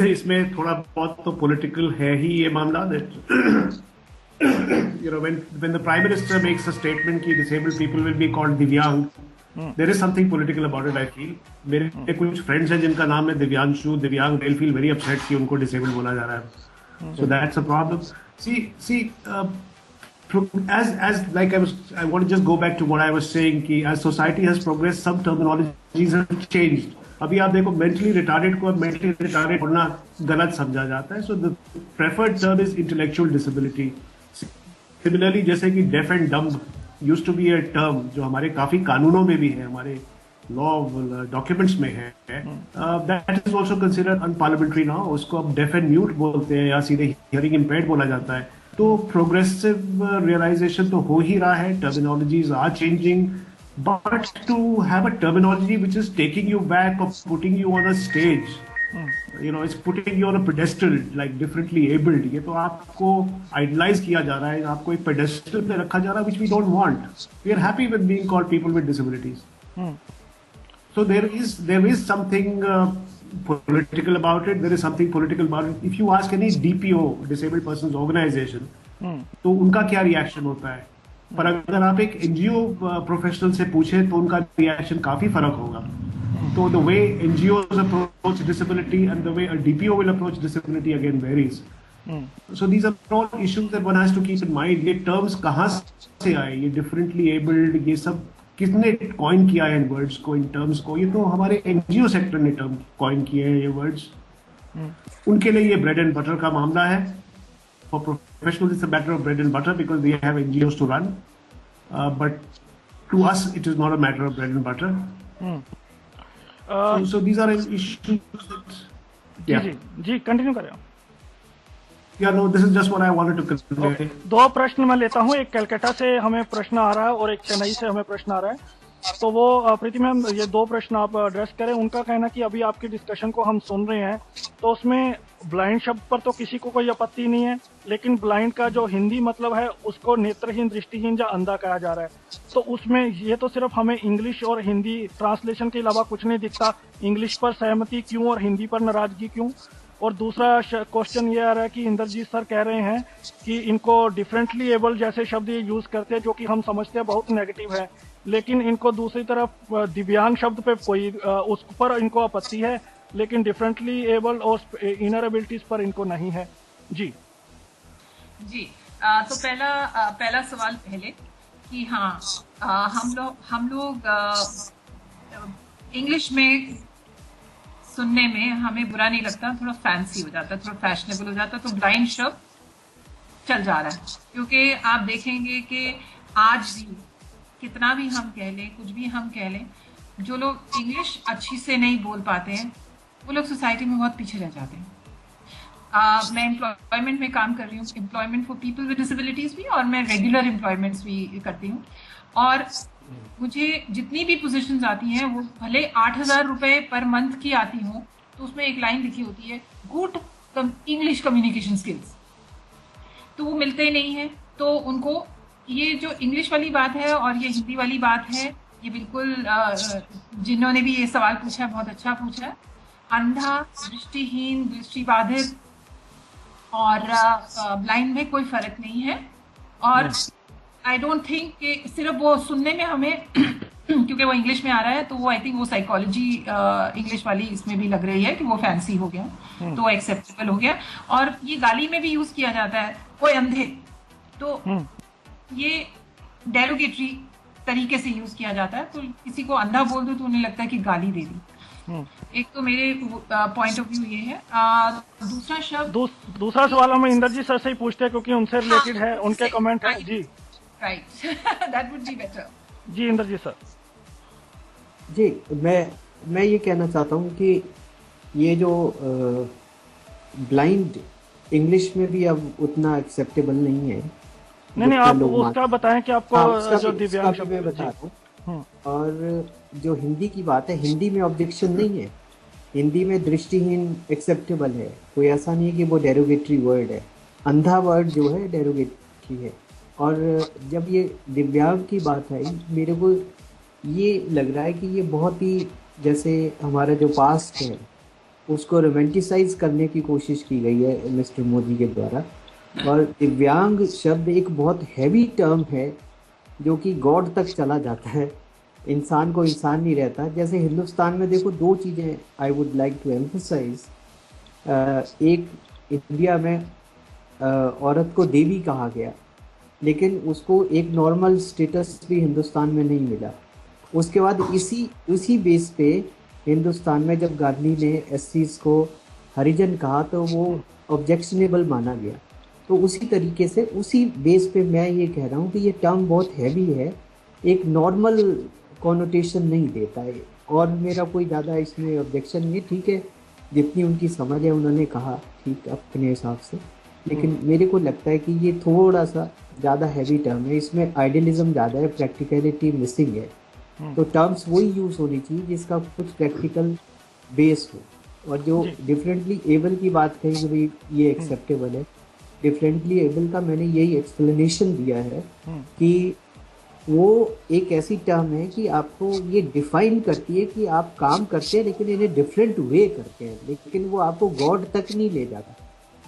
इसमें थोड़ा बहुत तो पॉलिटिकल है ही ये मामला। That you know, when the prime minister makes a statement कि disabled people will be called दिव्यांग, there is something political about it, I feel. मेरे कुछ friends हैं जिनका नाम है दिव्यांशु, दिव्यांग, they'll feel very upset कि उनको disabled बोला जा रहा है. So that's a problem. See, as like I want to just go back to what I was saying कि as society has progressed, some terminologies have changed. अभी आप देखो mentally retarded को mentally retarded होना गलत समझा जाता है. So the preferred term is intellectual disability. Similarly, जैसे कि deaf and dumb used to be a term जो हमारे काफी कानूनों में भी है, हमारे लॉ डॉक्यूमेंट्स में है, that is also considered unparliamentary now. उसको अब deaf and mute बोलते हैं या सीधे hearing impaired बोला जाता है. तो progressive realization तो हो ही रहा है, terminologies are changing, but to have a terminology which is taking you back or putting you on a stage, you know, it's putting you on a pedestal like differently abled, ये तो आपको idolize किया जा रहा है, आपको एक pedestal पे रखा जा रहा है, which we don't want. We are happy with being called people with disabilities. So there is something political about it. There is something political about it. If you ask any DPO, disabled persons organization, तो उनका क्या reaction होता है? पर अगर आप एक NGO professional से पूछे तो उनका रिएक्शन काफी फर्क होगा. So the way NGOs approach disability and the way a DPO will approach disability again varies. So these are all issues that one has to keep in mind. ये terms कहाँ से आए? ये differently abled, ये सब किसने coin किया है इन words को, इन terms को? ये तो हमारे NGO sector ने term coin किए हैं ये words. उनके लिए ये bread and butter का मामला है. For professionals it's a matter of bread and butter because they have NGOs to run. But to us it is not a matter of bread and butter. So these are issues that, yeah. जी continue करें. Yeah, no, this is just what I wanted to convey. Okay. दो प्रश्न मैं लेता हूँ. एक कलकत्ता से हमें प्रश्न आ रहा है और एक चेन्नई से हमें प्रश्न आ रहा है. तो वो प्रीति मैम ये दो प्रश्न आप एड्रेस करें. उनका कहना कि अभी आपकी डिस्कशन को हम सुन रहे हैं तो उसमें ब्लाइंड शब्द पर तो किसी को कोई आपत्ति नहीं है, लेकिन ब्लाइंड का जो हिंदी मतलब है उसको नेत्रहीन, दृष्टिहीन या अंधा कहा जा रहा है. तो उसमें ये तो सिर्फ हमें इंग्लिश और हिंदी ट्रांसलेशन के अलावा कुछ नहीं दिखता. इंग्लिश पर सहमति क्यों और हिंदी पर नाराजगी क्यों? और दूसरा क्वेश्चन ये आ रहा है कि इंद्रजीत सर कह रहे हैं कि इनको डिफरेंटली एबल जैसे शब्द ये यूज करते हैं जो कि हम समझते हैं बहुत नेगेटिव है, लेकिन इनको दूसरी तरफ दिव्यांग शब्द पे कोई उस पर इनको आपत्ति है, लेकिन डिफरेंटली एबल और इनर एबिलिटीज पर इनको नहीं है. जी तो पहला सवाल पहले कि हाँ, हम लोग इंग्लिश में सुनने में हमें बुरा नहीं लगता, थोड़ा फैंसी हो जाता है, थोड़ा फैशनेबल हो जाता है, तो ब्लाइंड शब्द चल जा रहा है. क्योंकि आप देखेंगे कि आज भी कितना भी हम कह लें, कुछ भी हम कह लें, जो लोग इंग्लिश अच्छी से नहीं बोल पाते हैं वो लोग सोसाइटी में बहुत पीछे रह जाते हैं. मैं एम्प्लॉयमेंट में काम कर रही हूँ, employment for people with disabilities भी, और मैं रेगुलर एम्प्लॉयमेंट्स भी करती हूँ. और मुझे जितनी भी पोजीशंस आती हैं वो भले 8,000 रुपए पर मंथ की आती हो, तो उसमें एक लाइन लिखी होती है गुड इंग्लिश कम्युनिकेशन स्किल्स, तो वो मिलते ही नहीं है. तो उनको ये जो इंग्लिश वाली बात है और ये हिंदी वाली बात है, ये बिल्कुल जिन्होंने भी ये सवाल पूछा है बहुत अच्छा पूछा है. अंधा, दृष्टिहीन, दृष्टिबाधित और ब्लाइंड में कोई फर्क नहीं है. और आई डोंट थिंक कि सिर्फ वो सुनने में हमें क्योंकि वो इंग्लिश में आ रहा है तो वो आई थिंक वो साइकोलॉजी इंग्लिश वाली इसमें भी लग रही है कि वो फैंसी हो गया, तो एक्सेप्टेबल हो गया. और ये गाली में भी यूज किया जाता है, कोई अंधे, तो ये डेरोगेटरी तरीके से यूज किया जाता है. तो किसी को अंधा बोल दो तो उन्हें लगता है कि गाली दे दी. एक तो मेरे पॉइंट ऑफ व्यू ये है। दूसरा शब्द दूसरा सवाल हम इंद्रजीत सर से ही पूछते हैं क्योंकि उनसे रिलेटेड है, उनके कमेंट है जी। Right, that would be better. जी इंद्रजीत सर। जी मैं ये कहना चाहता हूँ कि ये जो ब्लाइंड इंग्लिश में भी अब उतना एक्सेप्टेबल नहीं है। नहीं आप उसका बताएं कि आपको जो दिव्यांग शब्द मैं बता रहा हूँ। और जो हिंदी की बात है, हिंदी में ऑब्जेक्शन नहीं है, हिंदी में दृष्टिहीन एक्सेप्टेबल है, कोई ऐसा नहीं है कि वो डेरोगेटरी वर्ड है। अंधा वर्ड जो है डेरोगेटरी है। और जब ये दिव्यांग की बात आई, मेरे को ये लग रहा है कि ये बहुत ही जैसे हमारा जो पास्ट है उसको रोमांटिसाइज करने की कोशिश की गई है मिस्टर मोदी के द्वारा। और दिव्यांग शब्द एक बहुत हैवी टर्म है जो कि गॉड तक चला जाता है, इंसान को इंसान नहीं रहता। जैसे हिंदुस्तान में देखो, दो चीज़ें I would like to emphasise. एक, इंडिया में औरत को देवी कहा गया, लेकिन उसको एक नॉर्मल स्टेटस भी हिंदुस्तान में नहीं मिला। उसके बाद इसी बेस पे हिंदुस्तान में जब गांधी ने एससीज को हरिजन कहा तो वो ऑब्जेक्शनेबल माना गया। तो उसी तरीके से उसी बेस पे मैं ये कह रहा हूँ कि ये टर्म बहुत हैवी है, एक नॉर्मल कॉनोटेशन नहीं देता है। और मेरा कोई ज़्यादा इसमें ऑब्जेक्शन नहीं, ठीक है, जितनी उनकी समझ है उन्होंने कहा, ठीक अपने हिसाब से। लेकिन मेरे को लगता है कि ये थोड़ा सा ज़्यादा हैवी टर्म है, इसमें आइडियलिज्म ज़्यादा है, प्रैक्टिकलिटी मिसिंग है। तो टर्म्स वही यूज़ होनी चाहिए जिसका कुछ प्रैक्टिकल बेस हो। और जो डिफरेंटली एबल की बात कही कि भाई ये एक्सेप्टेबल है, डिफरेंटली एबल का मैंने यही एक्सप्लेनेशन दिया है कि वो एक ऐसी टर्म है कि आपको ये डिफाइन करती है कि आप काम करते हैं लेकिन इन्हें डिफरेंट वे करते हैं, लेकिन वो आपको गॉड तक नहीं ले जाता।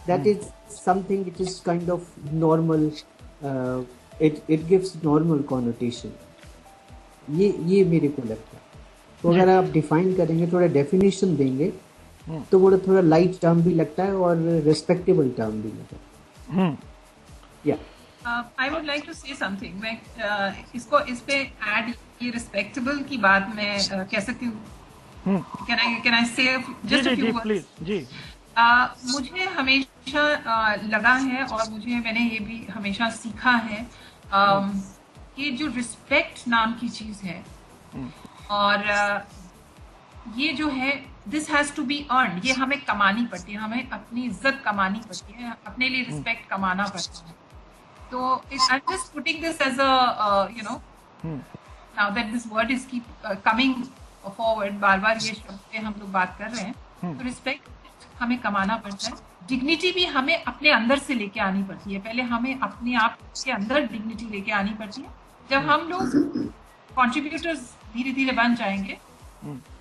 That is something it is kind of normal, it gives normal connotation. ये मेरे को लगता है। तो अगर आप डिफाइन करेंगे, थोड़ा डेफिनेशन देंगे, तो वो थोड़ा लाइट टर्म भी लगता है और रिस्पेक्टेबल टर्म भी लगता है। या I would like to say something. मैं इस पे ऐड, ये रिस्पेक्टेबल की बात मैं कह सकती हूँ। कैन आई से जस्ट अ फ्यू वर्ड्स? जी। मुझे हमेशा लगा है और मैंने ये भी हमेशा सीखा है कि जो रिस्पेक्ट नाम की चीज है, और ये जो है, this has to be earned, ये हमें कमानी पड़ती है, हमें अपनी इज्जत कमानी पड़ती है, अपने लिए रिस्पेक्ट कमाना पड़ता है। तो I am just putting this as a you know, now that this word is keep coming forward, बार बार ये शब्द पे हम लोग बात कर रहे हैं, तो रिस्पेक्ट हमें कमाना पड़ता है। डिग्निटी भी हमें अपने अंदर से लेके आनी पड़ती है। पहले हमें अपने आप के अंदर डिग्निटी लेके आनी पड़ती है। जब हम लोग कंट्रीब्यूटर्स धीरे धीरे बन जाएंगे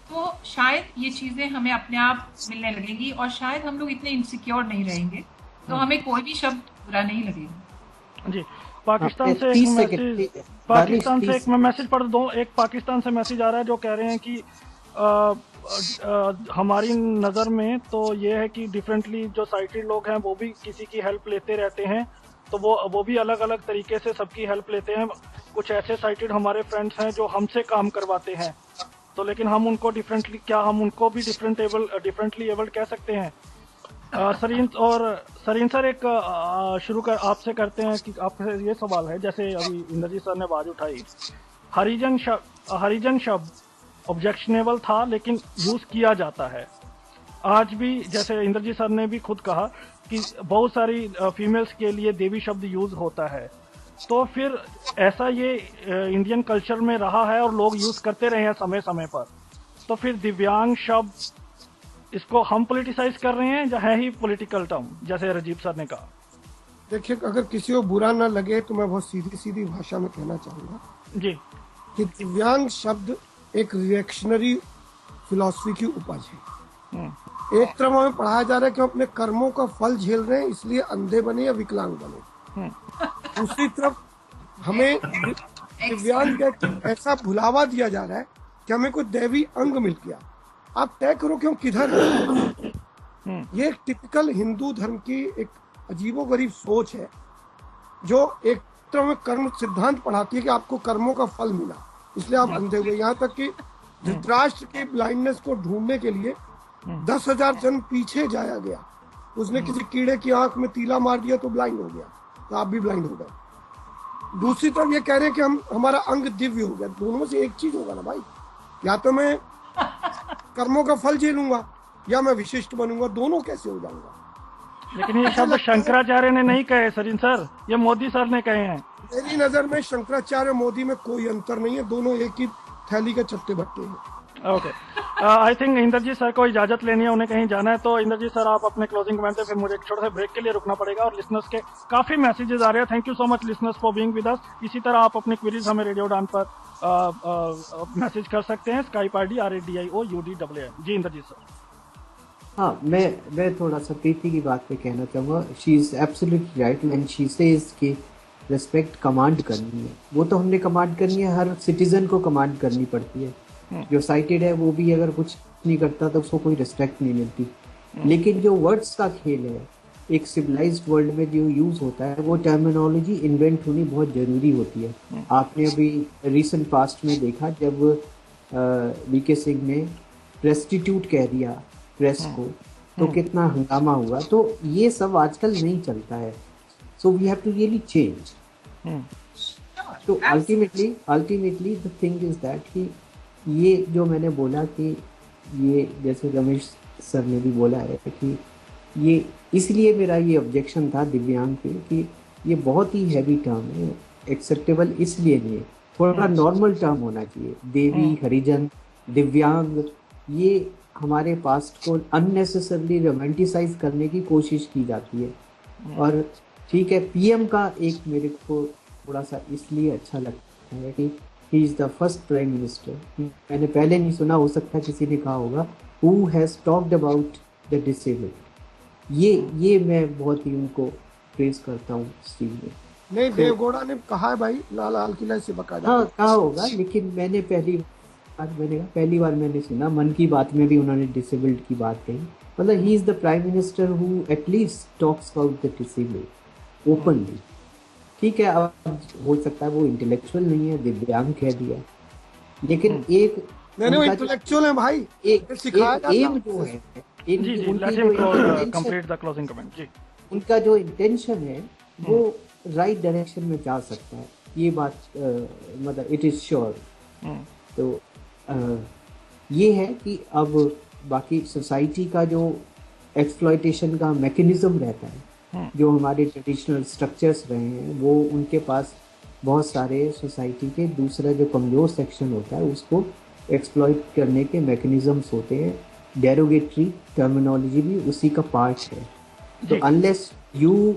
तो शायद ये चीजें हमें अपने आप मिलने लगेंगी, और शायद हम लोग इतने इनसिक्योर नहीं रहेंगे, तो हमें कोई भी शब्द बुरा नहीं लगेगा। जी। पाकिस्तान से एक मैं मैसेज पढ़ दूं। एक पाकिस्तान से मैसेज आ रहा है जो कह रहे हैं कि हमारी नज़र में तो ये है कि डिफरेंटली जो साइटेड लोग हैं वो भी किसी की हेल्प लेते रहते हैं, तो वो भी अलग अलग तरीके से सबकी हेल्प लेते हैं। कुछ ऐसे साइटेड हमारे फ्रेंड्स हैं जो हमसे काम करवाते हैं, तो लेकिन हम उनको डिफरेंटली, क्या हम उनको भी डिफरेंटली एबल्ड कह सकते हैं? सरीन सर, एक शुरू कर आपसे करते हैं कि आपसे ये सवाल है, जैसे अभी इंद्रजीत सर ने आवाज उठाई, हरिजन शब्द ऑब्जेक्शनेबल था लेकिन यूज किया जाता है आज भी। जैसे इंद्रजीत सर ने भी खुद कहा कि बहुत सारी फीमेल्स के लिए देवी शब्द यूज होता है, तो फिर ऐसा ये इंडियन कल्चर में रहा है और लोग यूज करते रहे हैं समय समय पर, तो फिर दिव्यांग शब्द इसको हम पॉलिटिसाइज कर रहे हैं या है ही पॉलिटिकल टर्म, जैसे राजीव सर ने कहा? देखिए, अगर किसी को बुरा ना लगे तो मैं बहुत सीधी सीधी भाषा में कहना चाहूंगा जी कि दिव्यांग शब्द एक रिएक्शनरी फिलॉसफी की उपज है। एक तरफ हमें पढ़ाया जा रहा है कि हम अपने कर्मों का फल झेल रहे हैं, इसलिए अंधे बने या विकलांग बने। दूसरी तरफ हमें दिव्यांग का ऐसा भुलावा दिया जा रहा है कि हमें कोई दैवी अंग मिल गया, आप तय करो कि हम किधर हैं। ये एक टिपिकल हिंदू धर्म की एक अजीबोगरीब सोच है, जो एक तरफ में कर्म सिद्धांत पढ़ाती है कि आपको कर्मों का फल मिला, इसलिए आप अंधे हुए। यहाँ तक कि धृतराष्ट्र के ब्लाइंडनेस को ढूंढने के लिए 10,000 जन पीछे जाया गया। उसने किसी कीड़े की आंख में तीला मार दिया तो ब्लाइंड हो गया, तो आप भी ब्लाइंड हो गए। दूसरी तरफ ये कह रहे हैं कि हमारा अंग दिव्य हो गया। दोनों में से एक चीज होगा ना भाई, या तो मैं कर्मों का फल झेलूंगा या मैं विशिष्ट बनूंगा, दोनों कैसे हो जाऊंगा? लेकिन ये शब्द शंकराचार्य ने नहीं कहे सचिन सर, ये मोदी सर ने कहे हैं। मेरी नजर में शंकराचार्य मोदी में कोई अंतर नहीं है, दोनों एक ही थैली के चट्टे बट्टे हैं। Okay, I think Indrajit sir को इजाजत लेनी है, उन्हें कहीं जाना है। तो इंद्रजीत सर आप अपने क्लोजिंग कमेंट से, फिर मुझे एक छोटे से ब्रेक के लिए रुकना पड़ेगा और लिसनर्स के काफी मैसेजेस आ रहे हैं। Thank you so much listeners for being with us. इसी तरह आप अपनी क्वेरीज हमें रेडियो उड़ान पर मैसेज कर सकते हैं। Skype ID RADIOUDAN। जी इंद्रजीत सर। हाँ, मैं थोड़ा सा प्रीति की बात पे कहना चाहूँगा। She is absolutely right when she says कि रेस्पेक्ट कमांड करनी है। वो तो हमने कमांड करनी है, हर सिटीजन को कमांड करनी पड़ती है। जो साइटेड है वो भी अगर कुछ नहीं करता तो उसको कोई रिस्पेक्ट नहीं मिलती। लेकिन जो वर्ड्स का खेल है, एक सिविलाइज्ड वर्ल्ड में जो यूज होता है, वो टर्मिनोलॉजी इन्वेंट होनी बहुत जरूरी होती है। आपने अभी रिसेंट पास्ट में देखा जब VK सिंह ने प्रेस्टिट्यूट कह दिया प्रेस को, तो कितना हंगामा हुआ। तो ये सब आजकल नहीं चलता है। So we have to really change. तो ultimately the thing is that कि ये जो मैंने बोला कि ये, जैसे रमेश सर ने भी बोला है कि ये, इसलिए मेरा ये ऑब्जेक्शन था दिव्यांग पे कि ये बहुत ही हैवी टर्म है, एक्सेप्टेबल इसलिए नहीं है। थोड़ा नॉर्मल टर्म होना चाहिए। देवी, हरिजन, दिव्यांग, ये हमारे पास्ट को अननेसेसरली रोमांटिसाइज करने की कोशिश की जाती है। और ठीक है, PM का एक मेरे को थोड़ा सा इसलिए अच्छा लगता है कि he is the first prime minister. मैंने पहले नहीं सुना, हो सकता किसी ने कहा होगा, who has talked about the disabled. ये मैं बहुत ही उनको प्रेज करता हूँ इस चीज़ में। नहीं, देवगौड़ा ने कहा है भाई, लाल किला से बकायदा। हाँ, कहा होगा, लेकिन मैंने पहली बार मैंने सुना। मन की बात में भी उन्होंने डिसेबल्ड की बात कही। मतलब he is the prime minister who at least talks about the disabled openly. ठीक है, अब हो सकता है वो इंटेलेक्चुअल नहीं है, दिव्यांग कह दिया, लेकिन एक नहीं, वो इंटेलेक्चुअल है भाई। एक एम जो है, उनका जो इंटेंशन है वो राइट डायरेक्शन में जा सकता है। ये बात मतलब इट इज श्योर। तो ये है कि अब बाकी सोसाइटी का जो एक्सप्लॉयटेशन का मैकेनिज्म रहता है, जो हमारे ट्रेडिशनल स्ट्रक्चर्स रहे हैं, वो उनके पास बहुत सारे सोसाइटी के दूसरा जो कमज़ोर सेक्शन होता है उसको एक्सप्लॉयट करने के मैकेनिज्म्स होते हैं। डेरोगेटरी टर्मिनोलॉजी भी उसी का पार्ट है। तो अनलेस यू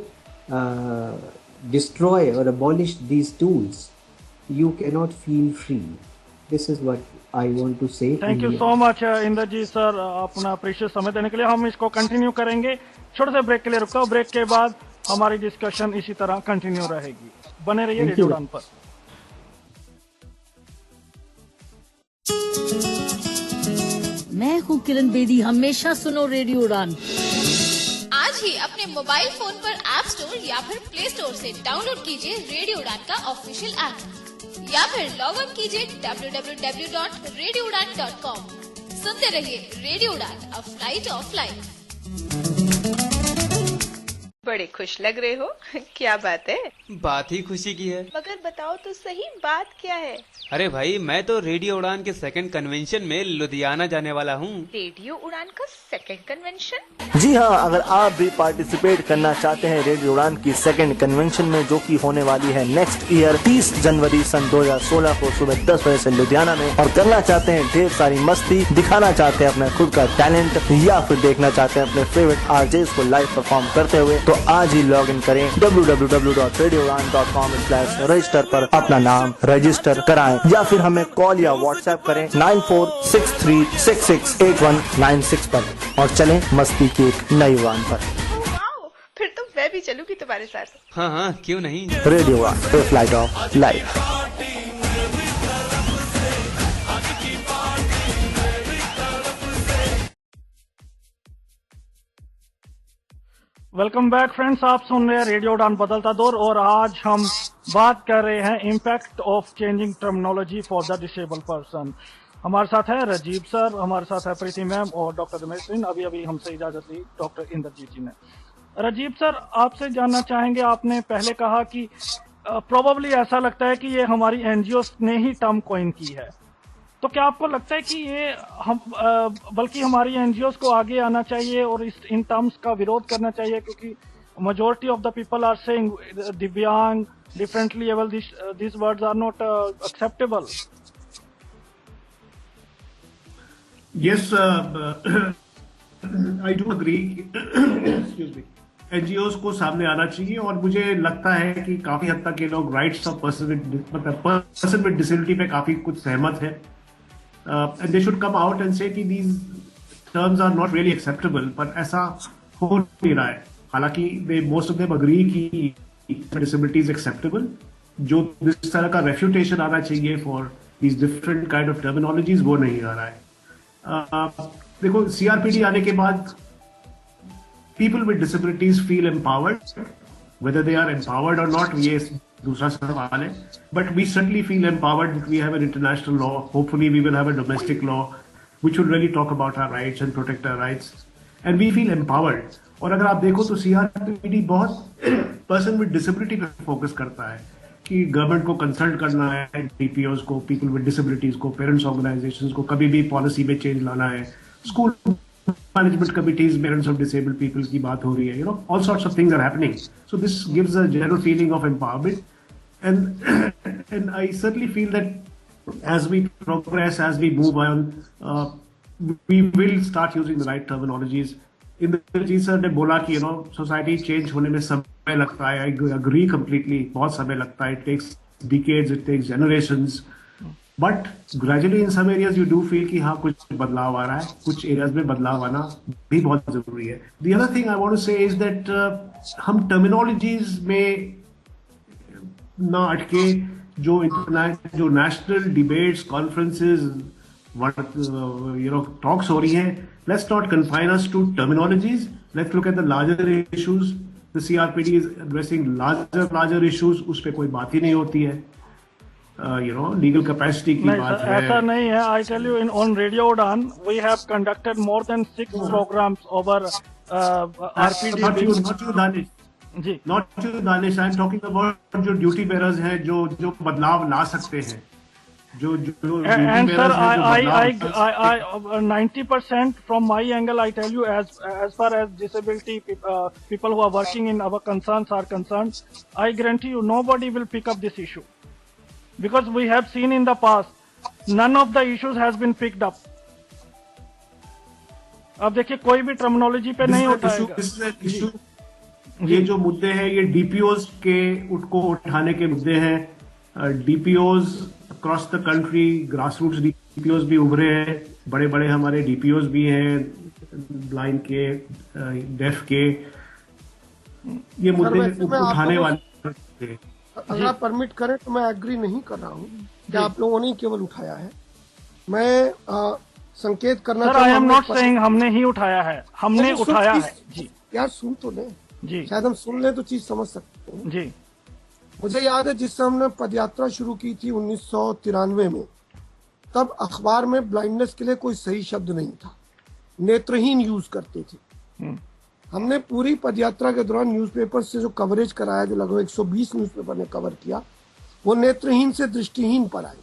डिस्ट्रॉय और abolish these tools, you cannot feel free. This is what I want to say. Thank you so much Indrajit sir, अपना प्रीशियस समय देने के लिए। हम इसको कंटिन्यू करेंगे। छोटे से ब्रेक के लिए रुका, ब्रेक के बाद हमारी डिस्कशन इसी तरह कंटिन्यू रहेगी। बने रहिए रेडियो उड़ान पर। मैं हूँ किरण बेदी, हमेशा सुनो रेडियो उड़ान। आज ही अपने मोबाइल फोन पर ऐप स्टोर या फिर प्ले स्टोर से डाउनलोड कीजिए रेडियो उड़ान का ऑफिशियल ऐप या फिर लॉग इन कीजिए www.radioudan.com। सुनते रहिए रेडियो उड़ान, अ फ्लाइट ऑफ लाइफ। बड़े खुश लग रहे हो। क्या बात है? बात ही खुशी की है। मगर बताओ तो सही, बात क्या है? अरे भाई, मैं तो रेडियो उड़ान के सेकंड कन्वेंशन में लुधियाना जाने वाला हूँ। रेडियो उड़ान का सेकंड कन्वेंशन? जी हाँ, अगर आप भी पार्टिसिपेट करना चाहते हैं रेडियो उड़ान की सेकंड कन्वेंशन में, जो कि होने वाली है नेक्स्ट ईयर 30 जनवरी सन 2016 को सुबह 10 बजे से लुधियाना में, और करना चाहते हैं ढेर सारी मस्ती, दिखाना चाहते हैं अपना खुद का टैलेंट, या फिर देखना चाहते हैं अपने फेवरेट आरजेस को लाइव परफॉर्म करते हुए, तो आज ही लॉग इन करें www.radioudan.com/register पर अपना नाम रजिस्टर कराएं, या फिर हमें कॉल या व्हाट्सएप करें 9463668196 पर, और चलें मस्ती की एक नई उड़ान पर। फिर तो मैं भी चलूंगी तुम्हारे साथ। हाँ हाँ, क्यों नहीं। Radio Udaan, a flight of life. Welcome back friends, आप सुन रहे हैं रेडियो उड़ान बदलता दौर, और आज हम बात कर रहे हैं impact of changing terminology for the disable person. हमारे साथ है राजीव सर, हमारे साथ है प्रीति मैम और डॉक्टर रमेश सिंह। अभी अभी हमसे इजाजत ली डॉक्टर इंद्रजीत जी ने। राजीव सर, आपसे जानना चाहेंगे, आपने पहले कहा कि प्रोबेबली ऐसा लगता है कि ये हमारी एनजीओ ने ही टर्म कॉइन की है, तो क्या आपको लगता है कि ये हम बल्कि हमारी एनजीओ को आगे आना चाहिए और इन टर्म्स का विरोध करना चाहिए, क्योंकि majority of the people are saying divyang, differently able, these words are not acceptable. Yes, I do agree. Excuse me. NGOs को सामने आना चाहिए और मुझे लगता है कि काफी हद तक ये लोग rights of person with disability पे काफी कुछ सहमत है, and they should come out and say कि these terms are not really acceptable, पर ऐसा हो नहीं रहा है। हालांकि they most of them agree कि डिसेबिलिटी इज एक्सेप्टेबल। जो इस तरह का रेफ्यूटेशन आना चाहिए for these different kind of terminologies वो नहीं आ रहा है। देखो, सीआरपीडी आने के बाद people with disabilities feel empowered. Whether they are empowered or not, ये दूसरा सवाल है, but we certainly feel empowered that we have an international law. Hopefully we will have a domestic law which will really talk about our rights and protect our rights, and we feel empowered. और अगर आप देखो तो सीआरपीडी बहुत person with disability पे focus करता है कि गवर्नमेंट को कंसल्ट करना है, डीपीओज को, पीपल विद डिसेबिलिटीज को, पेरेंट्स ऑर्गेनाइजेशंस को, कभी भी पॉलिसी में चेंज लाना है, school management committees, parents of disabled people की बात हो रही है, all sorts of things are happening. So this gives a general feeling of empowerment, and I certainly feel that as we progress, as we move on, we will start using the right terminologies. Indrajit sir ने बोला कि society change होने में समय लगता है. I agree completely. बहुत समय लगता है. It takes decades, it takes generations. But gradually in some areas you do feel कि हाँ कुछ बदलाव आ रहा है, कुछ एरियाज में बदलाव आना भी बहुत जरूरी है. The other thing I want to say is that हम टर्मिनोलॉजीज में ना अटके, जो नेशनल डिबेट्स, कॉन्फ्रेंसेज, टॉक्स हो रही हैं, let's not confine us to terminologies. Let's look at the larger issues. The CRPD is addressing larger issues. उस पे कोई बात ही नहीं होती है. लीगल कैपेसिटी की बात है. ऐसा नहीं है. I tell you, on Radio Udan, we have conducted more than 6 programs over RPD. Not you, Danish. जी. Not you, Danish. I'm talking about जो ड्यूटी बेयरर्स हैं, जो बदलाव ला सकते हैं. And sir, I 90% from my angle, I tell you, as far as disability people who are working in our concerns are concerned, I guarantee you nobody will pick up this issue. Because we have seen in the past, none of the issues has been picked up. अब देखिए कोई भी terminology पे नहीं उठाएगा. ये जो मुद्दे हैं ये डीपीओज के को उठाने के मुद्दे हैं. डीपीओज अक्रॉस द कंट्री, ग्रासरूट्स डीपीओज भी उभरे हैं. बड़े बड़े हमारे डीपीओज भी हैं, ब्लाइंड के, डेफ के. ये मुद्दे उठाने वाले. अगर आप परमिट करें तो मैं एग्री नहीं कर रहा हूँ कि आप लोगों ने केवल उठाया है. मैं संकेत करना चाहता हूँ. आई एम नॉट सेइंग हमने ही उठाया है, हमने उठाया है. जी यार सुन तो ले जी, शायद हम सुन ले तो चीज समझ सकते हैं. जी, मुझे याद है जिससे हमने पदयात्रा शुरू की थी 1993 में, तब अखबार में ब्लाइंडनेस के लिए कोई सही शब्द नहीं था, नेत्रहीन यूज करते थे. हमने पूरी पदयात्रा के दौरान न्यूज़पेपर से जो कवरेज कराया, जो लगभग 120 न्यूज़पेपर ने कवर किया, वो नेत्रहीन से दृष्टिहीन पर आए.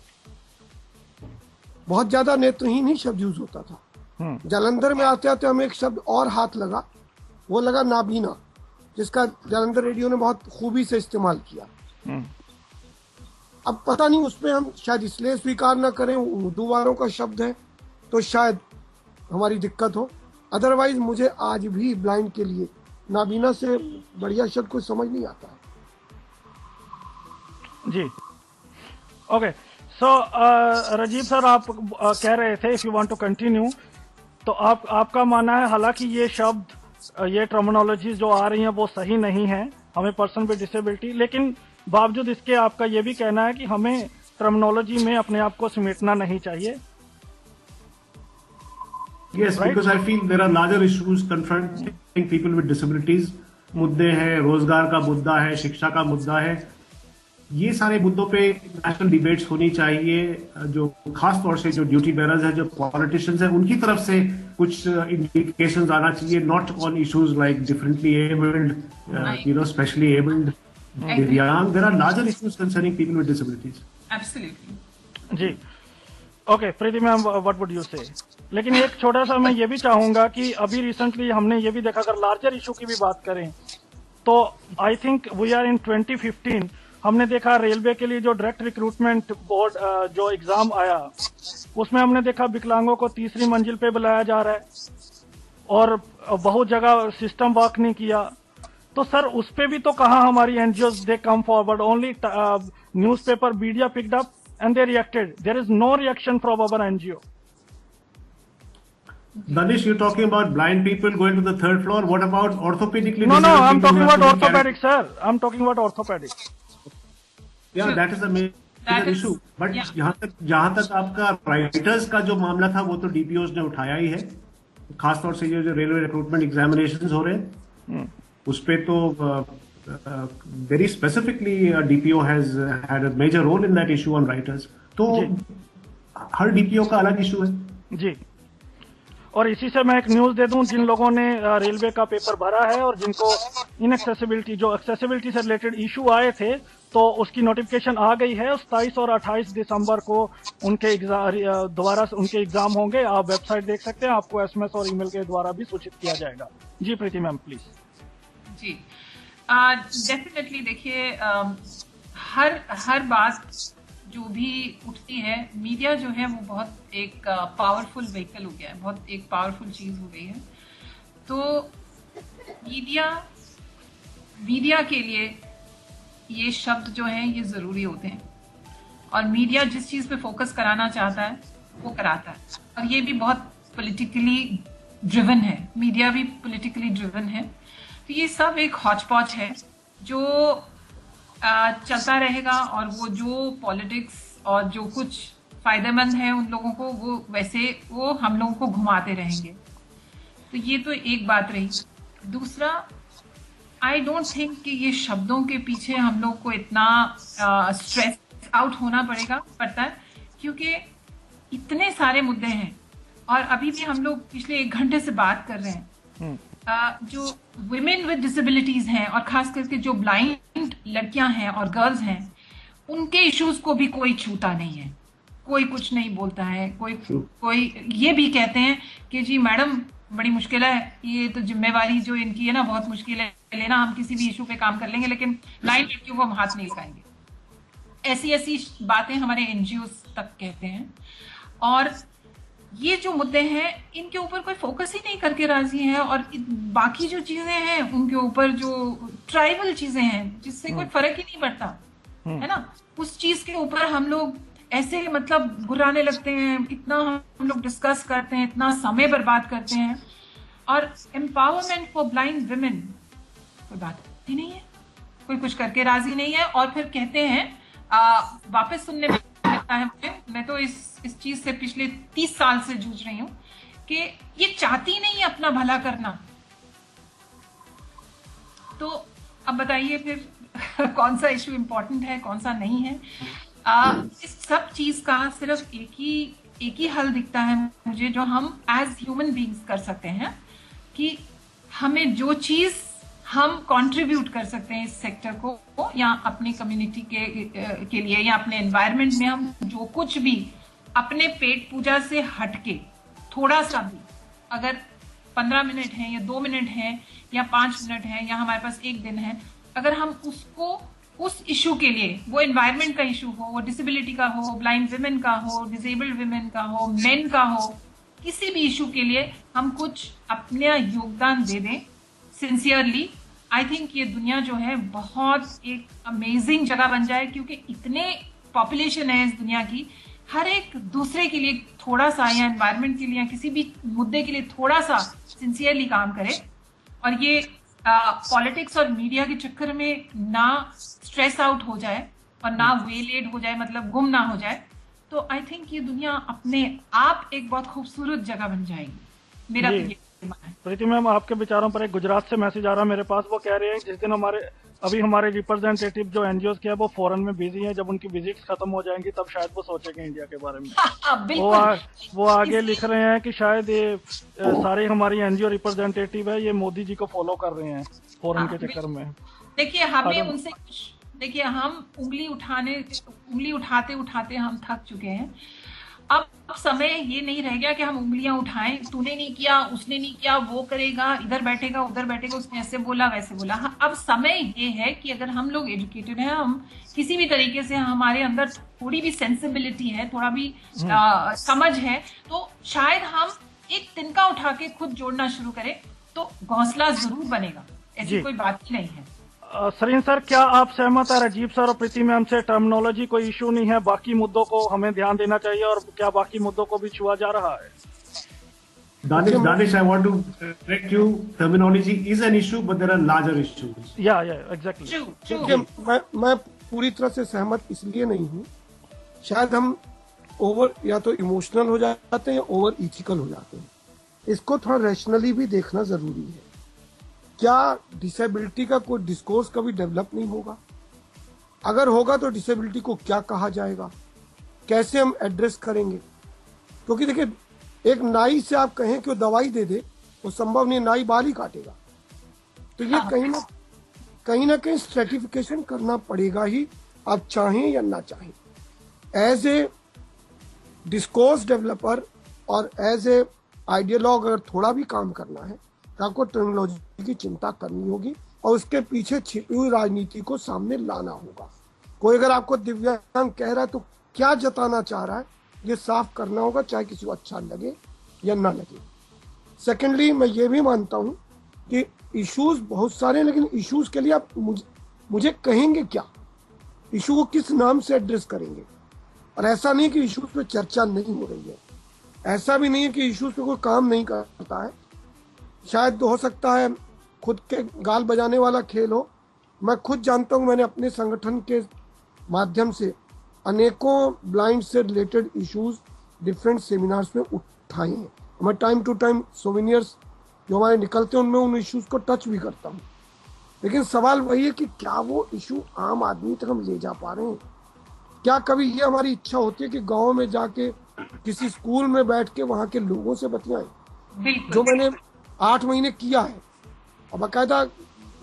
बहुत ज्यादा नेत्रहीन ही शब्द यूज होता था. जालंधर में आते आते हमें एक शब्द और हाथ लगा, वो लगा नाबीना, जिसका जालंधर रेडियो ने बहुत खूबी से इस्तेमाल किया. अब पता नहीं उसमें हम शायद इसलिए स्वीकार ना करें, उर्दू वालों का शब्द है तो शायद हमारी दिक्कत हो. अदरवाइज मुझे आज भी ब्लाइंड के लिए नाबीना से बढ़िया शब्द कोई समझ नहीं आता है. जी, ओके. सो राजीव सर, आप कह रहे थे if you want to continue, तो आपका मानना है हालांकि ये शब्द, ये टर्मिनोलॉजी जो आ रही हैं वो सही नहीं है, हमें पर्सन विद डिसेबिलिटी, लेकिन बावजूद इसके आपका ये भी कहना है कि हमें टर्मिनोलॉजी में अपने आप को समेटना नहीं चाहिए. Yes, right? Because I feel there are larger issues confronting people with disabilities. मुद्दे हैं, रोजगार का मुद्दा है, शिक्षा का मुद्दा है. ये सारे मुद्दों पे नेशनल डिबेट्स होनी चाहिए, जो खास तौर से जो ड्यूटी बेरर्स है, जो पॉलिटिशियंस है, उनकी तरफ से कुछ इंडिकेशंस आना चाहिए, not on issues like differently abled, specially abled, दिव्यांग. There are larger issues concerning people with disabilities. Absolutely जी. Okay Preeti ma'am, what would you say? लेकिन एक छोटा सा मैं ये भी चाहूंगा कि अभी रिसेंटली हमने ये भी देखा, अगर लार्जर इशू की भी बात करें तो I think we are in 2015 हमने देखा रेलवे के लिए जो डायरेक्ट रिक्रूटमेंट बोर्ड जो एग्जाम आया, उसमें हमने देखा विकलांगों को तीसरी मंजिल पे बुलाया जा रहा है और बहुत जगह सिस्टम वर्क नहीं किया. तो सर उस पे भी तो कहा हमारी NGOs they come forward, only newspaper media picked up and they reacted. There is no reaction from our NGO. Danish, you're talking about blind people going to the third floor. What about orthopedically? No, I'm talking about orthopedic, sir. I'm talking about orthopedic. Yeah, that is a major issue. But जहाँ तक आपका writers का जो मामला था, वो तो डीपीओज ने उठाया ही है. खासतौर से जो रेलवे रिक्रूटमेंट एग्जामिनेशंस हो रहे हैं, उस पे तो very specifically DPO has had a major role in that issue on writers. तो हर DPO का अलग इशू है जी. और इसी से मैं एक न्यूज दे दूं, जिन लोगों ने रेलवे का पेपर भरा है और जिनको इनएक्सेसिबिलिटी, जो एक्सेसिबिलिटी से रिलेटेड इशू आए थे, तो उसकी नोटिफिकेशन आ गई है. 27 और 28 दिसंबर को उनके दोबारा उनके एग्जाम होंगे. आप वेबसाइट देख सकते हैं, आपको SMS और ईमेल के द्वारा भी सूचित किया जाएगा. जी Preeti ma'am please. Ji definitely देखिए, हर बात जो भी उठती है, मीडिया जो है वो बहुत एक पावरफुल व्हीकल हो गया है, बहुत एक पावरफुल चीज हो गई है. तो मीडिया के लिए ये शब्द जो हैं ये जरूरी होते हैं, और मीडिया जिस चीज पे फोकस कराना चाहता है वो कराता है. और ये भी बहुत पॉलिटिकली ड्रिवन है, मीडिया भी पॉलिटिकली ड्रिवन है. तो ये सब एक हॉच पॉच है जो चलता रहेगा, और वो जो पॉलिटिक्स और जो कुछ फायदेमंद है उन लोगों को, वो हम लोगों को घुमाते रहेंगे. तो ये तो एक बात रही. दूसरा, आई डोंट थिंक कि ये शब्दों के पीछे हम लोग को इतना स्ट्रेस आउट होना पड़ता है, क्योंकि इतने सारे मुद्दे हैं. और अभी भी हम लोग पिछले 1 घंटे से बात कर रहे हैं, जो विमेन विद डिसेबिलिटीज हैं और खास करके जो ब्लाइंड लड़कियां हैं और गर्ल्स हैं, उनके इश्यूज को भी कोई छूता नहीं है, कोई कुछ नहीं बोलता है. कोई ये भी कहते हैं कि जी मैडम बड़ी मुश्किल है, ये तो जिम्मेवारी जो इनकी है ना बहुत मुश्किल है लेना, हम किसी भी इशू पे काम कर लेंगे लेकिन ब्लाइंड लड़कियों को हम हाथ नहीं लगाएंगे. ऐसी बातें हमारे NGOs तक कहते हैं. और ये जो मुद्दे हैं इनके ऊपर कोई फोकस ही नहीं करके राजी है. और बाकी जो चीजें हैं उनके ऊपर, जो ट्राइबल चीजें हैं जिससे कोई फर्क ही नहीं पड़ता है ना, उस चीज के ऊपर हम लोग ऐसे मतलब घुराने लगते हैं. इतना हम लोग डिस्कस करते हैं, इतना समय बर्बाद करते हैं, और एम्पावरमेंट फॉर ब्लाइंड विमेन कोई बात ही नहीं है, कोई कुछ करके राजी नहीं है. और फिर कहते हैं वापस सुनने में लगता है मुझे, मैं तो इस चीज से पिछले 30 साल से जूझ रही हूँ कि ये चाहती नहीं है अपना भला करना. तो अब बताइए फिर कौन सा इशू इम्पोर्टेंट है, कौन सा नहीं है. इस सब चीज का सिर्फ एक ही हल दिखता है मुझे, जो हम एज ह्यूमन बीइंग्स कर सकते हैं, कि हमें जो चीज हम कंट्रीब्यूट कर सकते हैं इस सेक्टर को, या अपनी कम्युनिटी के लिए, या अपने एनवायरनमेंट में हम जो कुछ भी अपने पेट पूजा से हटके थोड़ा सा भी, अगर 15 मिनट है या 2 मिनट है या 5 मिनट है या हमारे पास 1 दिन है, अगर हम उसको उस इशू के लिए, वो एनवायरनमेंट का इशू हो, वो डिसेबिलिटी का हो, ब्लाइंड विमेन का हो, डिसेबल्ड विमेन का हो, मेन का हो, किसी भी इशू के लिए हम कुछ अपना योगदान दे दें सिंसियरली, आई थिंक ये दुनिया जो है बहुत एक अमेजिंग जगह बन जाए. क्योंकि इतने पॉपुलेशन है इस दुनिया की, हर एक दूसरे के लिए थोड़ा सा, या एनवायरनमेंट के लिए या किसी भी मुद्दे के लिए थोड़ा सा सिंसियरली काम करे, और ये पॉलिटिक्स और मीडिया के चक्कर में ना स्ट्रेस आउट हो जाए और ना वेलेड हो जाए, मतलब गुम ना हो जाए. तो आई थिंक ये दुनिया अपने आप एक बहुत खूबसूरत जगह बन जाएगी. मेरा तो ये प्रीति मैम, आपके विचारों पर एक गुजरात से मैसेज आ रहा है मेरे पास. वो कह रहे हैं जिस दिन हमारे अभी हमारे रिप्रेजेंटेटिव जो एनजीओ के हैं वो फॉरेन में बिजी हैं, जब उनकी विजिट्स खत्म हो जाएंगी तब शायद वो सोचेंगे इंडिया के बारे में। वो आगे लिख रहे हैं कि शायद ये सारे हमारी एनजीओ रिप्रेजेंटेटिव है ये मोदी जी को फॉलो कर रहे हैं फॉरेन के चक्कर में। देखिए हमें उनसे, देखिए हम उंगली उठाते उठाते हम थक चुके हैं। अब समय ये नहीं रह गया कि हम उंगलियां उठाएं, तूने नहीं किया, उसने नहीं किया, वो करेगा, इधर बैठेगा उधर बैठेगा, उसने ऐसे बोला वैसे बोला। हाँ, अब समय ये है कि अगर हम लोग एजुकेटेड हैं, हम किसी भी तरीके से हमारे अंदर थोड़ी भी सेंसिबिलिटी है, थोड़ा भी समझ है, तो शायद हम एक तिनका उठा के खुद जोड़ना शुरू करें तो घोंसला जरूर बनेगा, ऐसी कोई बात ही नहीं है। सरीन सर, क्या आप सहमत है राजीव सर और प्रीति मैम से? टर्मिनोलॉजी कोई इशू नहीं है, बाकी मुद्दों को हमें ध्यान देना चाहिए, और क्या बाकी मुद्दों को भी छुआ जा रहा है? Danish, I want to correct you. Terminology is an issue, but there are larger issues. Yeah, exactly. मैं पूरी तरह से सहमत इसलिए नहीं हूँ, शायद हम ओवर या तो इमोशनल हो जाते हैं, ओवर इथिकल हो जाते हैं। इसको थोड़ा रैशनली भी देखना जरूरी है। क्या डिसेबिलिटी का कोई डिस्कोर्स कभी डेवलप नहीं होगा? अगर होगा तो डिसेबिलिटी को क्या कहा जाएगा, कैसे हम एड्रेस करेंगे? क्योंकि देखिए, एक नाई से आप कहें कि वो दवाई दे दे, वो संभव नहीं, नाई बाल ही काटेगा। तो ये कहीं ना कहीं स्ट्रेटिफिकेशन करना पड़ेगा ही, आप चाहें या ना चाहें। एज ए डिस्कोर्स डेवलपर और एज ए आइडियोलॉग अगर थोड़ा भी काम करना है तो आपको टर्मिनोलॉजी की चिंता करनी होगी और उसके पीछे छिपी हुई राजनीति को सामने लाना होगा। कोई अगर आपको दिव्यांग कह रहा है तो क्या जताना चाह रहा है, ये साफ करना होगा, चाहे किसी को अच्छा लगे या ना लगे। सेकेंडली, मैं ये भी मानता हूँ कि इश्यूज बहुत सारे हैं, लेकिन इश्यूज के लिए आप मुझे कहेंगे क्या, इशू को किस नाम से एड्रेस करेंगे? और ऐसा नहीं कि इश्यूज पे चर्चा नहीं हो रही है, ऐसा भी नहीं है कि इश्यूज पे कोई काम नहीं करता है। शायद हो सकता है खुद के गाल बजाने वाला खेल हो। मैं खुद जानता हूँ, मैंने अपने संगठन के माध्यम से अनेकों ब्लाइंड से रिलेटेड इश्यूज डिफरेंट सेमिनार्स में उठाए हैं। मैं टाइम टू टाइम सोवेनियर्स जो हमारे निकलते हैं उनमें उन इश्यूज को टच भी करता हूँ। लेकिन सवाल वही है कि क्या वो इशू आम आदमी तक हम ले जा पा रहे हैं? क्या कभी ये हमारी इच्छा होती है कि गाँव में जाके किसी स्कूल में बैठ के वहाँ के लोगों से बतियाएं, जो मैंने 8 महीने किया है। और बाकायदा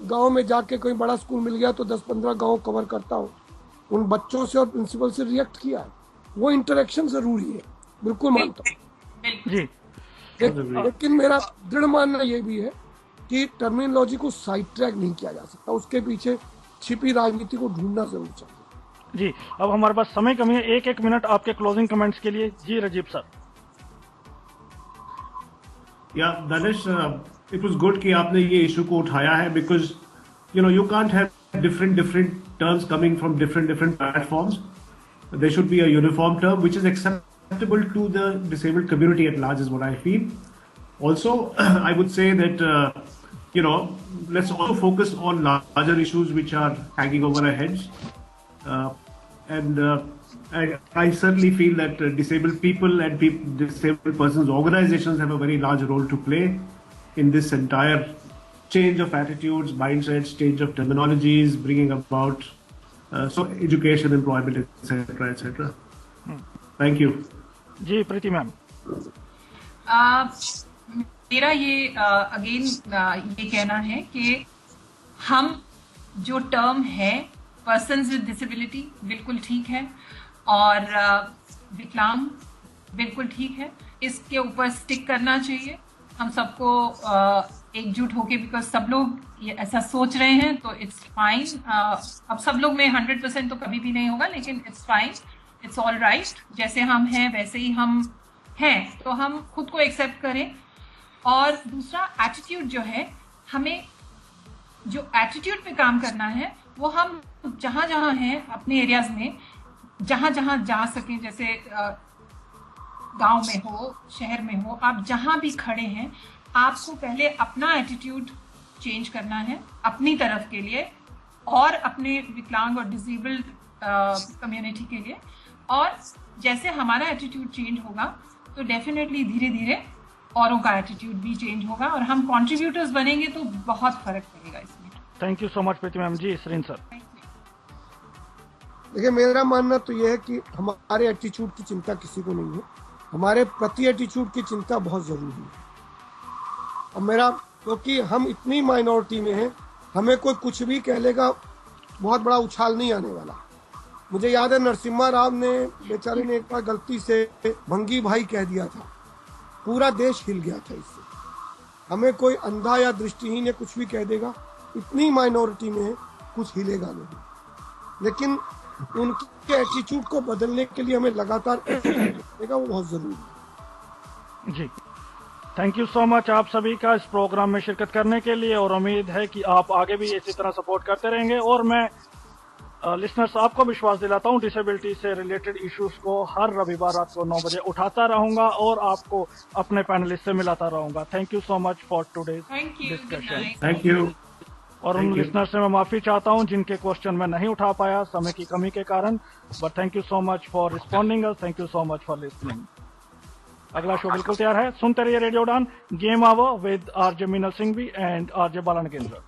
गांव में जाके कोई बड़ा स्कूल मिल गया तो 10-15 गांव कवर करता हूँ, उन बच्चों से और प्रिंसिपल से रिएक्ट किया है। वो इंटरेक्शन जरूरी है, बिल्कुल मानता हूँ जी। लेकिन मेरा दृढ़ मानना ये भी है कि टर्मिनोलॉजी को साइड ट्रैक नहीं किया जा सकता, उसके पीछे छिपी राजनीति को ढूंढना जरूर चाहिए जी। अब हमारे पास समय कमी है, 1 मिनट आपके क्लोजिंग कमेंट्स के लिए। जी Rajiv sir. Yeah, Danish, it was good कि आपने ये इशू को उठाया है, because you can't have different terms coming from different platforms. There should be a uniform term which is acceptable to the disabled community at large, is what I feel. Also, I would say that let's also focus on larger issues which are hanging over our heads, and I certainly feel that disabled people and disabled persons organizations have a very large role to play in this entire change of attitudes, mindsets, change of terminologies, bringing about education, employment, etc. Thank you. जी Preeti ma'am. मेरा ये again ये कहना है कि हम जो term है पर्सन्स विद डिसेबिलिटी बिल्कुल ठीक है, और विकलांग बिल्कुल ठीक है, इसके ऊपर स्टिक करना चाहिए हम सबको एकजुट होके, बिकॉज सब लोग ये ऐसा सोच रहे हैं तो इट्स फाइन। अब सब लोग में 100% तो कभी भी नहीं होगा, लेकिन it's fine, it's all right. जैसे हम हैं वैसे ही हम हैं, तो हम खुद को एक्सेप्ट करें। और दूसरा एटीट्यूड जो है, हमें जो एटीट्यूड पे काम करना है वो हम जहाँ जहाँ हैं अपने एरियाज में, जहाँ जहाँ जा सकें, जैसे गांव में हो, शहर में हो, आप जहाँ भी खड़े हैं, आपको पहले अपना एटीट्यूड चेंज करना है अपनी तरफ के लिए और अपने विकलांग और डिसेबल्ड कम्युनिटी के लिए। और जैसे हमारा एटीट्यूड चेंज होगा तो डेफिनेटली धीरे धीरे औरों का एटीट्यूड भी चेंज होगा और हम कंट्रीब्यूटर्स बनेंगे तो बहुत फर्क पड़ेगा इसमें। Thank you so much Preeti ma'am ji. Sareen sir. देखिए, मेरा मानना तो यह है कि हमारे एटीट्यूड की चिंता किसी को नहीं है, हमारे प्रति एटीट्यूड की चिंता बहुत जरूरी है। और मेरा, क्योंकि हम इतनी माइनॉरिटी में हैं, हमें कोई कुछ भी कह लेगा, बहुत बड़ा उछाल नहीं आने वाला। मुझे याद है नरसिम्हा राव ने बेचारे ने एक बार गलती से भंगी भाई कह दिया था, पूरा देश हिल गया था इससे। हमें कोई अंधा या दृष्टिहीन या कुछ भी कह देगा, इतनी माइनॉरिटी में है, कुछ हिलेगा नहीं। लेकिन उनके एटीट्यूड को बदलने के लिए हमें लगातार देगा, वो बहुत जरूरी है। जी, थैंक यू सो मच आप सभी का इस प्रोग्राम में शिरकत करने के लिए, और उम्मीद है कि आप आगे भी इसी तरह सपोर्ट करते रहेंगे। और मैं लिसनर्स आपको विश्वास दिलाता हूं, डिसेबिलिटी से रिलेटेड इश्यूज को हर रविवार रात को 9 बजे उठाता रहूंगा और आपको अपने पैनलिस्ट से मिलाता रहूंगा। Thank you so much for today's discussion. Thank you. और उन लिसनर से मैं माफी चाहता हूं जिनके क्वेश्चन मैं नहीं उठा पाया समय की कमी के कारण, but thank you so much for responding us, thank you so much for listening. अगला शो बिल्कुल तैयार है, सुनते रहिए radio Udaan, game hour with RJ Meenal Singh भी एंड आरजे बाला नगेंद्र।